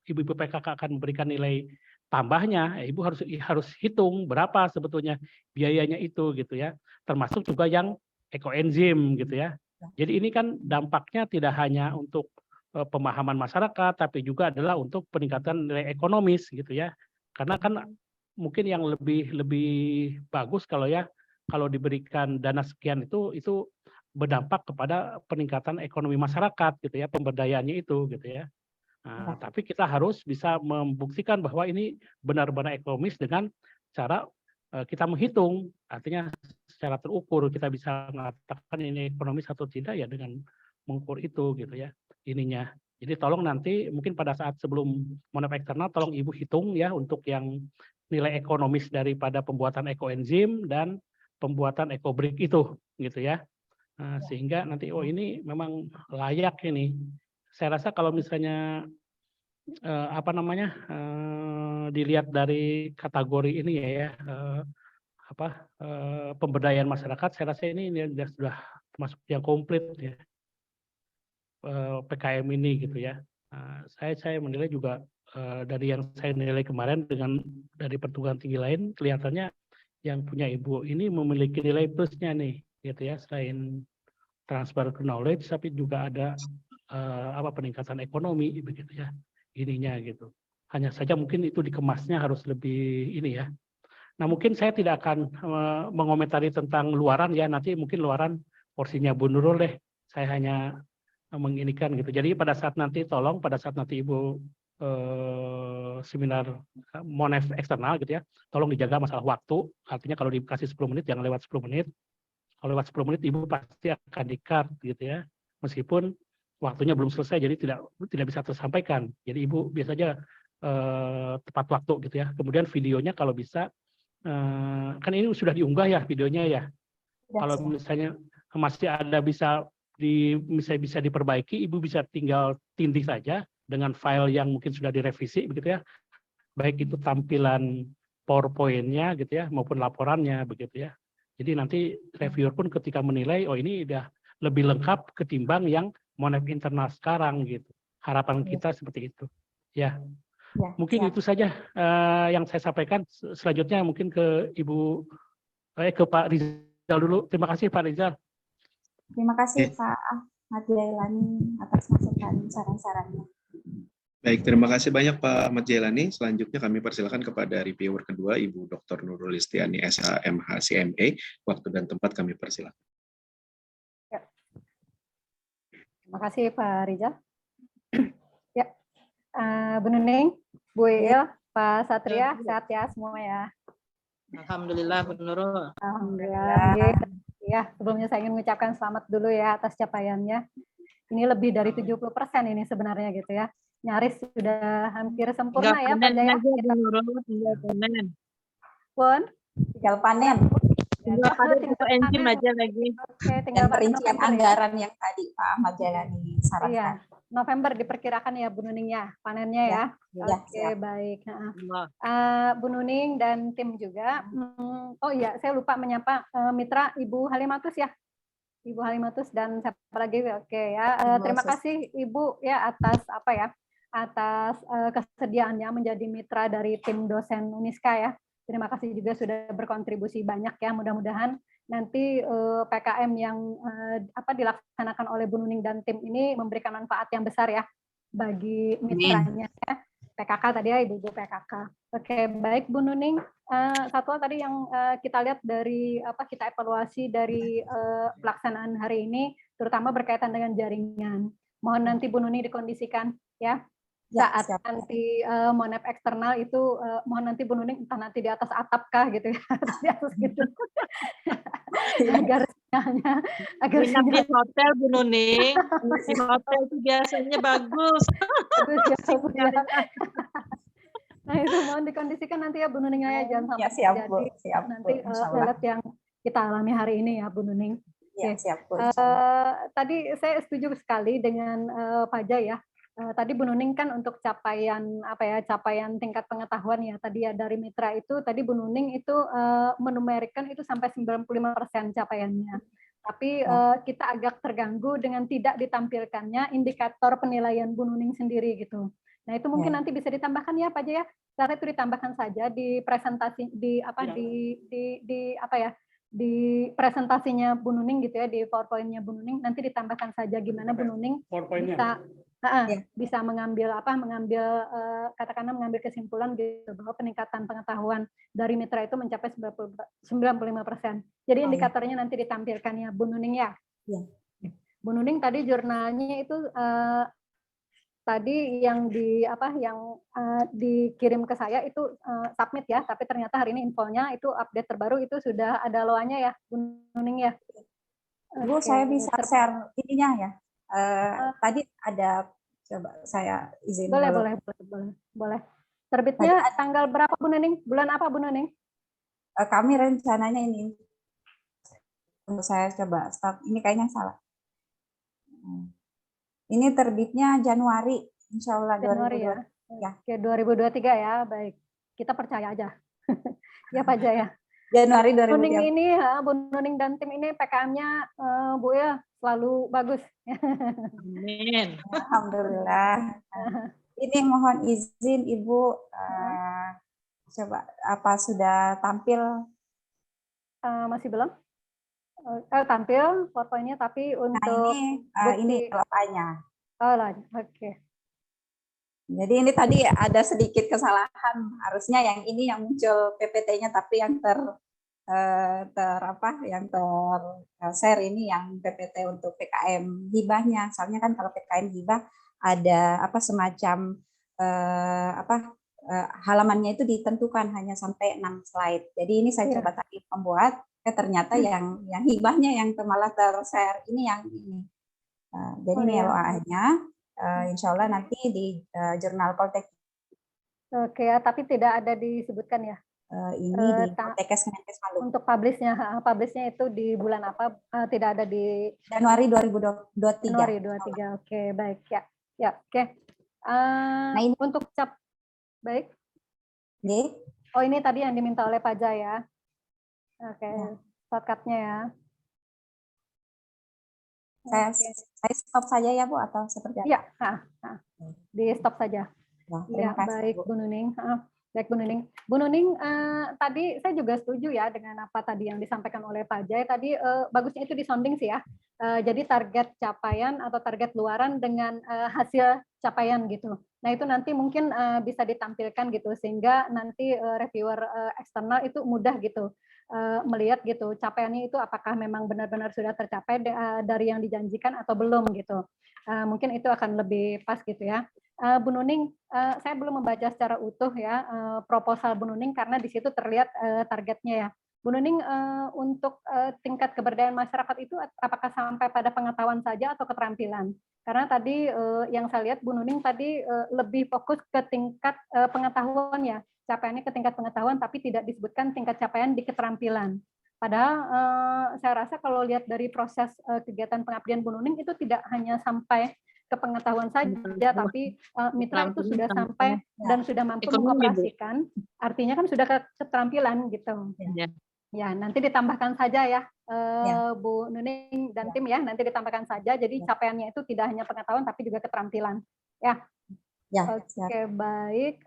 ibu-ibu PKK akan memberikan nilai tambahnya, Ibu harus hitung berapa sebetulnya biayanya itu gitu ya. Termasuk juga yang ekoenzim gitu ya. Jadi ini kan dampaknya tidak hanya untuk pemahaman masyarakat, tapi juga adalah untuk peningkatan nilai ekonomis gitu ya. Karena kan mungkin yang lebih bagus kalau diberikan dana sekian itu berdampak kepada peningkatan ekonomi masyarakat gitu ya, pemberdayaannya itu gitu ya. Nah, tapi kita harus bisa membuktikan bahwa ini benar-benar ekonomis dengan cara kita menghitung, artinya secara terukur kita bisa mengatakan ini ekonomis atau tidak ya dengan mengukur itu gitu ya ininya. Jadi tolong nanti mungkin pada saat sebelum monef eksternal tolong Ibu hitung ya untuk yang nilai ekonomis daripada pembuatan ekoenzim dan pembuatan ekobrik itu gitu ya. Nah, sehingga nanti ini memang layak ini. Saya rasa kalau misalnya dilihat dari kategori ini pemberdayaan masyarakat, saya rasa ini sudah termasuk yang komplit ya PKM ini gitu ya. Saya menilai juga dari yang saya nilai kemarin dari perguruan tinggi lain kelihatannya yang punya Ibu ini memiliki nilai plusnya nih gitu ya, selain transfer knowledge tapi juga ada peningkatan ekonomi begitu ya, ininya gitu. Hanya saja mungkin itu dikemasnya harus lebih ini ya. Nah mungkin saya tidak akan mengomentari tentang luaran ya, nanti mungkin luaran porsinya Bu Nurul deh. Saya hanya menginikan gitu. Jadi pada saat nanti Ibu seminar Monef eksternal gitu ya, tolong dijaga masalah waktu. Artinya kalau dikasih 10 menit jangan lewat 10 menit. Kalau lewat 10 menit Ibu pasti akan di-cut gitu ya. Meskipun waktunya belum selesai jadi tidak bisa tersampaikan. Jadi Ibu biasanya tepat waktu gitu ya. Kemudian videonya kalau bisa kan ini sudah diunggah ya videonya ya. Kalau misalnya masih ada bisa diperbaiki, Ibu bisa tinggal tindih saja dengan file yang mungkin sudah direvisi begitu ya. Baik itu tampilan PowerPoint-nya gitu ya maupun laporannya begitu ya. Jadi nanti reviewer pun ketika menilai oh ini udah lebih lengkap ketimbang yang Monef internal sekarang gitu. Harapan kita seperti itu. Ya. Mungkin itu saja yang saya sampaikan. Selanjutnya mungkin ke Pak Rizal dulu. Terima kasih Pak Rizal. Terima kasih Pak Ahmad Jailani atas masukan saran-sarannya. Baik, terima kasih banyak Pak Ahmad Jailani. Selanjutnya kami persilakan kepada reviewer kedua, Ibu Dr. Nurul Listiani, SH, MH, CMA. Waktu dan tempat kami persilakan. Ya. Terima kasih Pak Rizal. Ya, Bu Nuning, Bu Il, Pak Satria, sehat ya semua ya. Alhamdulillah, Bu Nurul. Alhamdulillah. Ya, sebelumnya saya ingin mengucapkan selamat dulu ya atas capaiannya. Ini lebih dari 70% ini sebenarnya gitu ya. Nyaris sudah hampir sempurna ya Pak Jaya. Tinggal panen. Pun tinggal panen. Tinggal enzim aja lagi. Oke, Dan perincian anggaran yang tadi Pak Ahmad Jailani sarankan. Iya, November diperkirakan ya Bu Nuning ya panennya ya. Oke, baik. Bu Nuning dan tim juga. Oh iya, saya lupa menyapa mitra Ibu Halimatus ya. Ibu Halimatus dan siapa lagi? Oke ya. Terima kasih Ibu ya atas atas kesediaannya menjadi mitra dari tim dosen Uniska ya. Terima kasih juga sudah berkontribusi banyak ya. Mudah-mudahan nanti PKM yang dilaksanakan oleh Bu Nuning dan tim ini memberikan manfaat yang besar ya bagi mitranya ya. PKK tadi ya Ibu PKK. Oke, baik Bu Nuning. Satu tadi yang kita lihat dari kita evaluasi dari pelaksanaan hari ini terutama berkaitan dengan jaringan. Mohon nanti Bu Nuning dikondisikan ya. Saat nanti Monef eksternal itu mohon nanti Bu Nuning entah nanti di atas atap kah gitu ya, di atas gitu. agar di hotel Bu Nuning, di hotel itu biasanya bagus. Nah itu mohon dikondisikan nanti ya Bu Nuning ya, jangan sampai siap, terjadi siap, nanti lelet yang kita alami hari ini ya Bu Nuning. Ya, siap, Bu. Tadi saya setuju sekali dengan Pak Jaya. Tadi Bu Nuning kan untuk capaian capaian tingkat pengetahuan ya tadi ya dari mitra itu tadi Bu Nuning itu menumerikan itu sampai 95% capaiannya. Tapi kita agak terganggu dengan tidak ditampilkannya indikator penilaian Bu Nuning sendiri gitu. Nah, itu mungkin nanti bisa ditambahkan ya Pak Jaya. Cara itu ditambahkan saja di presentasi di presentasinya Bu Nuning gitu ya, di PowerPoint-nya Bu Nuning nanti ditambahkan saja gimana Bu Nuning bisa mengambil katakanlah mengambil kesimpulan gitu bahwa peningkatan pengetahuan dari mitra itu mencapai 95%. Jadi indikatornya nanti ditampilkan ya Bu Nuning ya. Bu Nuning tadi jurnalnya itu tadi yang dikirim ke saya itu submit ya, tapi ternyata hari ini infonya itu update terbaru itu sudah ada loanya ya Bu Nuning ya. Bu, saya bisa share ininya ya. Tadi ada, coba saya izin. Boleh. Terbitnya tanggal berapa Bu Nuning? Bulan apa Bu Nuning? Kami rencananya ini. Untuk saya coba stop. Ini kayaknya salah. Ini terbitnya Januari, insya Allah Januari 2023. Ya. Oke, 2023 ya, baik. Kita percaya aja. Ya Pak Jaya. Januari 2023. Bu Nuning ini, Bu Nuning dan tim ini PKM-nya Bu ya selalu bagus. Amin. Alhamdulillah. Ini mohon izin Ibu, coba apa sudah tampil? Masih belum? Tampil PowerPoint-nya, tapi untuk ini LOA-nya. Oh, oke. Jadi ini tadi ada sedikit kesalahan, harusnya yang ini yang muncul PPT-nya, tapi yang share ini yang PPT untuk PKM hibahnya. Soalnya kan kalau PKM hibah ada semacam halamannya itu ditentukan hanya sampai 6 slide. Jadi ini saya coba tadi membuat, ternyata yang hibahnya yang malah ter-share ini yang ini. Jadi ini LOA-nya. Insya Allah nanti di jurnal Poltek. Oke, tapi tidak ada disebutkan ya. Ini di Poltekkes Kemenkes Palu. Untuk publishnya itu di bulan apa? Tidak ada di Januari 2023. Januari 2023. Oke, baik ya. Ya, oke. Nah, ini untuk baik. Oke. Oh, ini tadi yang diminta oleh Pak Jaya. Oke, shortcut-nya ya. Saya stop saja ya Bu, atau seperti apa? Iya, di stop saja. Terima kasih, baik Bu Nuning. Baik Bu Nuning. Bu Nuning, tadi saya juga setuju ya dengan apa tadi yang disampaikan oleh Pak Jai. Tadi bagusnya itu disounding sih ya. Jadi target capaian atau target luaran dengan hasil capaian gitu. Nah itu nanti mungkin bisa ditampilkan gitu sehingga nanti reviewer eksternal itu mudah gitu melihat gitu capaiannya itu apakah memang benar-benar sudah tercapai dari yang dijanjikan atau belum gitu. Mungkin itu akan lebih pas gitu ya. Bu Nuning, saya belum membaca secara utuh ya proposal Bu Nuning karena di situ terlihat targetnya ya. Bu Nuning, untuk tingkat keberdayaan masyarakat itu apakah sampai pada pengetahuan saja atau keterampilan? Karena tadi yang saya lihat Bu Nuning tadi lebih fokus ke tingkat pengetahuan ya, capaiannya ke tingkat pengetahuan tapi tidak disebutkan tingkat capaian di keterampilan. Padahal saya rasa kalau lihat dari proses kegiatan pengabdian Bu Nuning itu tidak hanya sampai ke pengetahuan saja, tapi mitra itu sudah sampai dan sudah mampu mengoperasikan, artinya kan sudah ke keterampilan gitu. Ya, nanti ditambahkan saja ya, Bu Nuning dan tim ya, nanti ditambahkan saja. Jadi capaiannya itu tidak hanya pengetahuan tapi juga keterampilan. Ya. Oke, baik.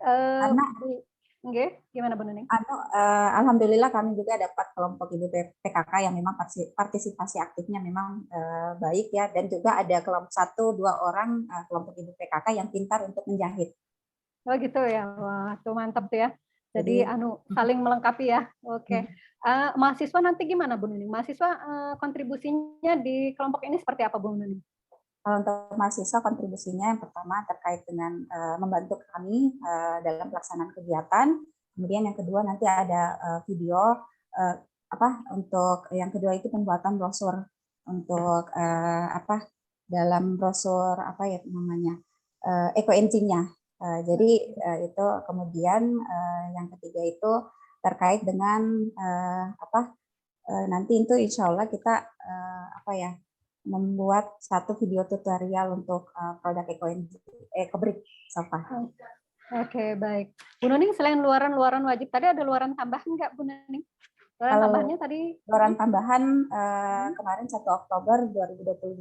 Gimana Bu Nuning? Alhamdulillah kami juga dapat kelompok ibu PKK yang memang partisipasi aktifnya memang baik ya, dan juga ada kelompok 1-2 orang kelompok ibu PKK yang pintar untuk menjahit. Oh gitu ya, wah tuh mantap tuh ya. Jadi saling melengkapi ya. Oke. Mahasiswa nanti gimana Bu Nuning? Mahasiswa kontribusinya di kelompok ini seperti apa Bu Nuning? Kalau untuk mahasiswa kontribusinya yang pertama terkait dengan membantu kami dalam pelaksanaan kegiatan. Kemudian yang kedua nanti ada video untuk yang kedua itu pembuatan brosur untuk dalam brosur eco-engine-nya. Jadi itu kemudian yang ketiga itu terkait dengan nanti itu insya Allah kita membuat satu video tutorial untuk produk EcoBrick sofa. Oke, baik. Bu Nuning, selain luaran wajib tadi ada luaran tambahan nggak Bu Nuning? Luaran tambahannya tadi? Luaran tambahan kemarin 1 Oktober 2022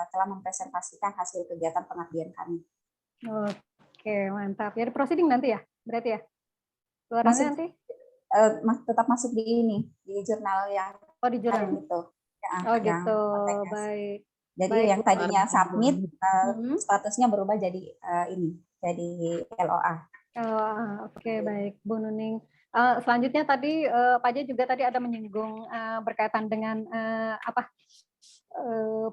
telah mempresentasikan hasil kegiatan pengabdian kami. Oke, mantap. Jadi proceeding nanti ya, berarti ya? Luarannya nanti? Tetap masuk di ini, di jurnal yang di jurnal itu. Gitu, baik. Jadi baik, yang tadinya submit, statusnya berubah jadi jadi LOA. Oke, baik, Bu Nuning. Selanjutnya tadi Pak Jai juga tadi ada menyinggung berkaitan dengan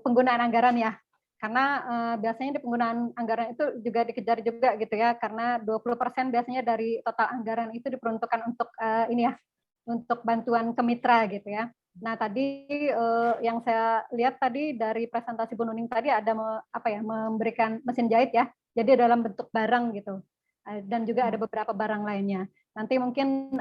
penggunaan anggaran ya. Karena biasanya di penggunaan anggaran itu juga dikejar juga gitu ya, karena 20% biasanya dari total anggaran itu diperuntukkan untuk untuk bantuan ke mitra gitu ya. Nah tadi yang saya lihat tadi dari presentasi Bu Nuning tadi ada memberikan mesin jahit ya, jadi dalam bentuk barang gitu, dan juga ada beberapa barang lainnya. Nanti mungkin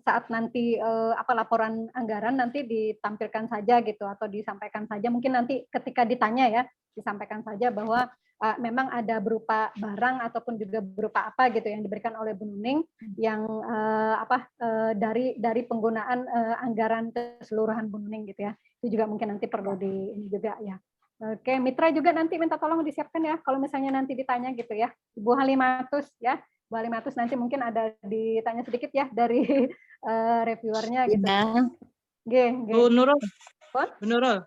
saat nanti laporan anggaran nanti ditampilkan saja gitu atau disampaikan saja, mungkin nanti ketika ditanya ya disampaikan saja bahwa memang ada berupa barang ataupun juga berupa apa gitu yang diberikan oleh Bu Nuning yang dari penggunaan anggaran keseluruhan Bu Nuning gitu ya. Itu juga mungkin nanti perlu ini juga ya. Oke, mitra juga nanti minta tolong disiapkan ya kalau misalnya nanti ditanya gitu ya. Ibu Halimatus ya. Bu Halimatus nanti mungkin ada ditanya sedikit ya dari reviewernya gitu. Bu Nurul. Bu Nurul.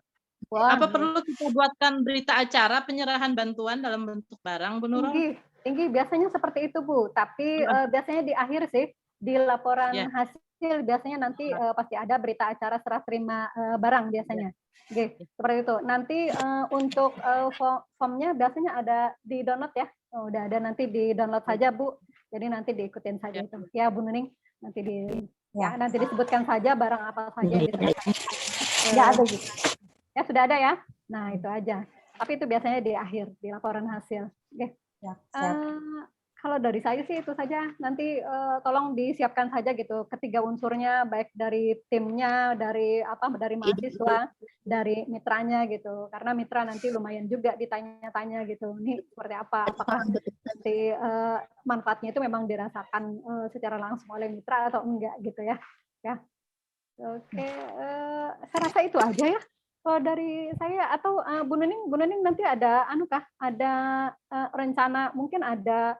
Wah, Apa perlu kita buatkan berita acara penyerahan bantuan dalam bentuk barang, Bu Nurul? tinggi biasanya seperti itu Bu, tapi biasanya di akhir sih, di laporan Ya. hasil biasanya nanti pasti ada berita acara serah terima barang biasanya. Oke, seperti itu. Nanti untuk formnya biasanya ada di download ya. Udah ada, nanti di download saja Bu. Jadi nanti diikutin saja itu. Ya Bu Nuning, nanti nanti disebutkan saja barang apa saja yang diserahkan. Ya ada gitu. Ya sudah ada ya. Nah itu aja. Tapi itu biasanya di akhir, di laporan hasil. Oke. Ya, siap. Kalau dari saya sih itu saja. Nanti tolong disiapkan saja gitu ketiga unsurnya, baik dari timnya, dari mahasiswa, dari mitranya gitu. Karena mitra nanti lumayan juga ditanya-tanya gitu. Ini seperti apa? Apakah nanti manfaatnya itu memang dirasakan secara langsung oleh mitra atau enggak gitu ya? Ya. Oke, saya rasa itu aja ya. Kalau dari saya atau Bu Nuning nanti ada ada rencana mungkin ada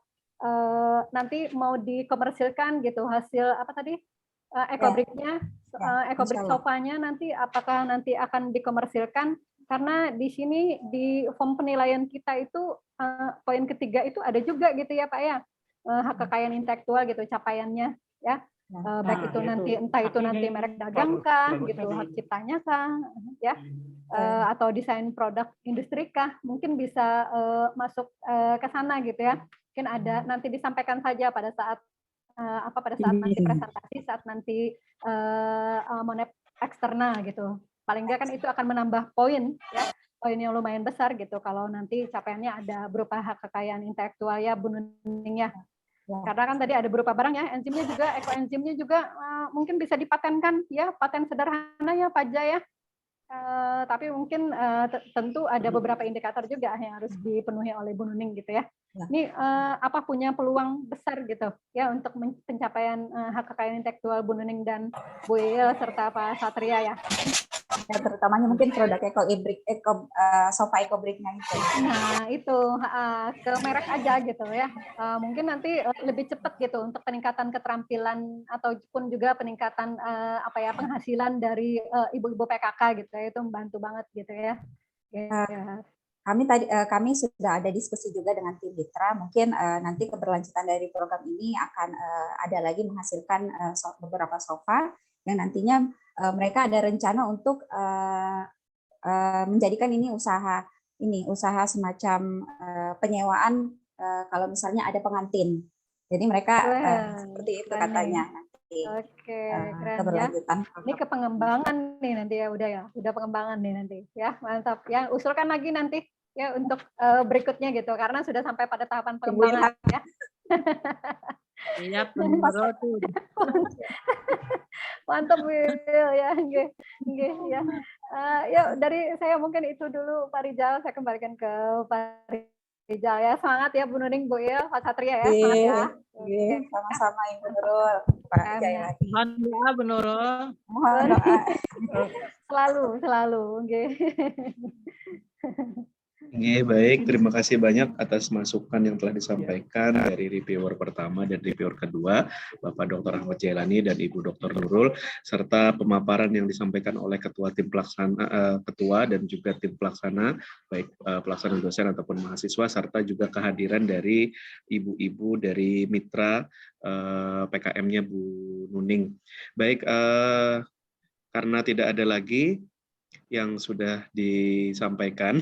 nanti mau dikomersilkan gitu hasil apa tadi ecobrick-nya, ecobrick sofanya nanti apakah nanti akan dikomersilkan, karena di sini di form penilaian kita itu poin ketiga itu ada juga gitu ya Pak ya, hak kekayaan intelektual gitu capaiannya ya. Baik itu nanti entah itu nanti merek dagang kah gitu, hak ciptanya kah ya, atau desain produk industri kah, mungkin bisa masuk ke sana gitu ya. Mungkin ada nanti disampaikan saja pada saat nanti presentasi, saat nanti monep eksternal gitu. Paling enggak kan itu akan menambah poin ya, poin yang lumayan besar gitu kalau nanti capaiannya ada berupa hak kekayaan intelektual ya Bu Nuning ya. Karena kan tadi ada berupa barang ya, enzimnya juga, ekoenzimnya juga mungkin bisa dipatenkan ya, paten sederhana ya Pak Jaya. Tapi mungkin tentu ada beberapa indikator juga yang harus dipenuhi oleh Bu Nuning gitu ya. Ini punya peluang besar gitu ya untuk pencapaian hak kekayaan intelektual Bu Nuning dan Bu Il serta Pak Satria ya. Ya, terutamanya mungkin produk sofa ecobrick-nya itu. Nah itu ke merek aja gitu ya. Mungkin nanti lebih cepat gitu untuk peningkatan keterampilan ataupun juga peningkatan penghasilan dari ibu-ibu PKK gitu ya, itu membantu banget gitu ya. Kami sudah ada diskusi juga dengan tim mitra. Mungkin nanti keberlanjutan dari program ini akan ada lagi menghasilkan beberapa sofa yang nantinya mereka ada rencana untuk menjadikan ini usaha semacam penyewaan kalau misalnya ada pengantin. Jadi mereka seperti itu katanya nanti. Oke, keren keberlanjutan. Ya. Ini ke pengembangan nih nanti ya, udah pengembangan nih nanti ya, mantap. Ya, usulkan lagi nanti ya untuk berikutnya gitu, karena sudah sampai pada tahapan pengembangan ya. Iya, benar tuh. Mantap Will ya, nggih ya. Yuk dari saya mungkin itu dulu Pak Rizal, saya kembalikan ke Pak Rizal ya. Semangat ya Bu Nuning, Bu Il, Pak Satria ya. Semangat ya. Sama-sama Ibu Nurul, Pak Jaya. Mohon doa Bu Nurul. Mohon doa. Selalu nggih. Oke, baik. Terima kasih banyak atas masukan yang telah disampaikan dari reviewer pertama dan reviewer kedua, Bapak Dr. Ahmad Jailani dan Ibu Dr. Nurul, serta pemaparan yang disampaikan oleh ketua dan juga tim pelaksana, baik pelaksana dosen ataupun mahasiswa, serta juga kehadiran dari ibu-ibu dari mitra PKM-nya Bu Nuning. Baik, karena tidak ada lagi yang sudah disampaikan.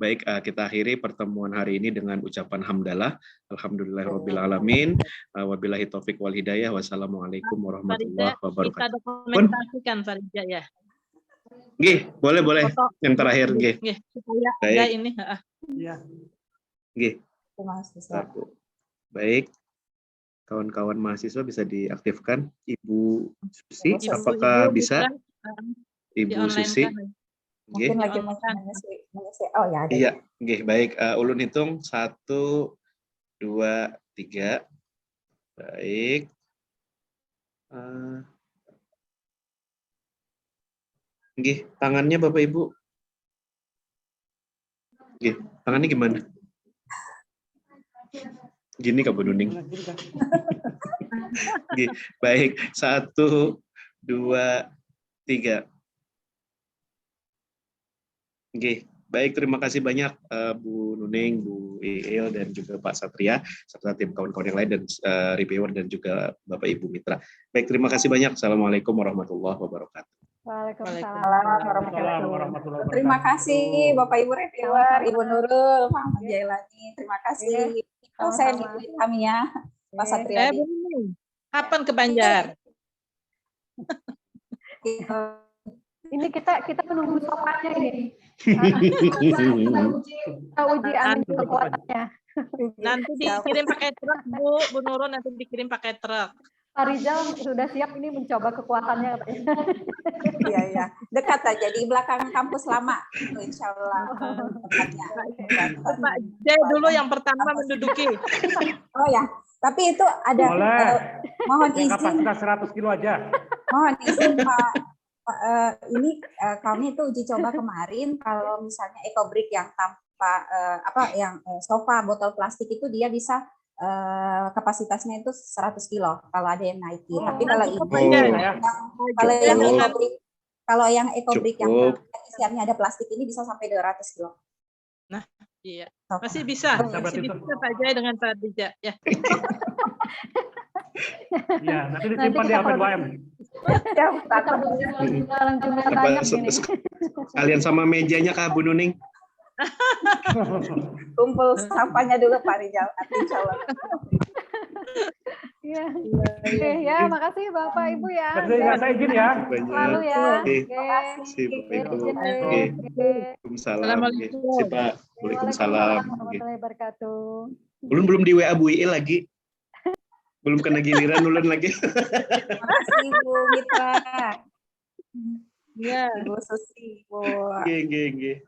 Baik, kita akhiri pertemuan hari ini dengan ucapan hamdalah. Alhamdulillahirabbil alamin. Wabillahi taufik wal hidayah. Wassalamualaikum warahmatullahi wabarakatuh. Kita dokumentasikan Farija ya. Nggih, boleh. Yang terakhir nggih. Nggih, supaya ada ini, Iya. Nggih. Baik. Kawan-kawan mahasiswa bisa diaktifkan. Ibu Susi, apakah bisa? Ibu Susi, mungkin lagi mengisi. Oh ya, ada. Iya, baik. Ulun hitung 1, 2, 3. Baik. Tangannya Bapak Ibu. Tangannya gimana? Gini Kak Bu Nuning. Baik, 1, 2, 3. Oke, baik, terima kasih banyak Bu Nuning, Bu Il, dan juga Pak Satria, serta tim kawan-kawan yang lain, dan reviewer, dan juga Bapak Ibu Mitra. Baik, terima kasih banyak. Assalamualaikum warahmatullahi wabarakatuh. Waalaikumsalam Waalaikumsalam warahmatullahi wabarakatuh. Terima kasih Bapak Ibu reviewer, Ibu Nurul, Pak Jailani. Terima kasih. Saya Sama-sama. Ibu Hamia, Pak Satria. Bu Nuning, kapan ke Banjar? Ini kita menunggu sopannya ini. Kita uji amin kekuatannya. Nanti dikirim pakai truk, Bu Nurul, nanti dikirim pakai truk. Pak Rizal sudah siap ini mencoba kekuatannya katanya. Iya, iya. Dekat aja di belakang kampus lama. Itu insya Allah. Tempatnya. Pak J dulu yang pertama menduduki. Oh ya, tapi itu ada Boleh. mohon Yang izin, kapasitas 100 kilo aja. mohon izin Pak. Ini kami itu uji coba kemarin kalau misalnya EcoBrick yang tanpa yang sofa botol plastik itu dia bisa kapasitasnya itu 100 kilo kalau ada yang naikin. Tapi kalau ini kalau yang EcoBrick yang isiannya ada plastik ini bisa sampai 200 kilo. Nah, iya. Masih bisa Pak Jaya dengan Pak Dija. Ya. Ya, nanti disimpan di HP2M. Ya, dalam jumlah banyak ini. Kalian sama mejanya Kak Bu Nuning. Kumpul sampahnya dulu Pak Rizal. Insya Allah. Iya. Oke, ya, makasih Bapak Ibu ya. Saya izin ya. Selalu ya. Oke. Oke. Kasih Bapak Ibu. Izin, Oke. oke. Waalaikumsalam. Oke. Kasih Pak. Waalaikumsalam. Oke. Warahmatullahi wabarakatuh. Belum di WA Bu Il lagi. Belum kena giliran ulun lagi. Terima kasih Bu Mitra. Iya. Ibu Susi, Bu Nggih.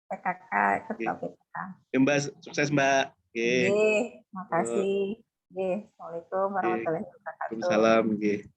PKK, Ketua PKK. Mbak, sukses Mbak. Nggih, makasih. Nggih, Assalamualaikum warahmatullahi wabarakatuh. Waalaikumsalam. Nggih.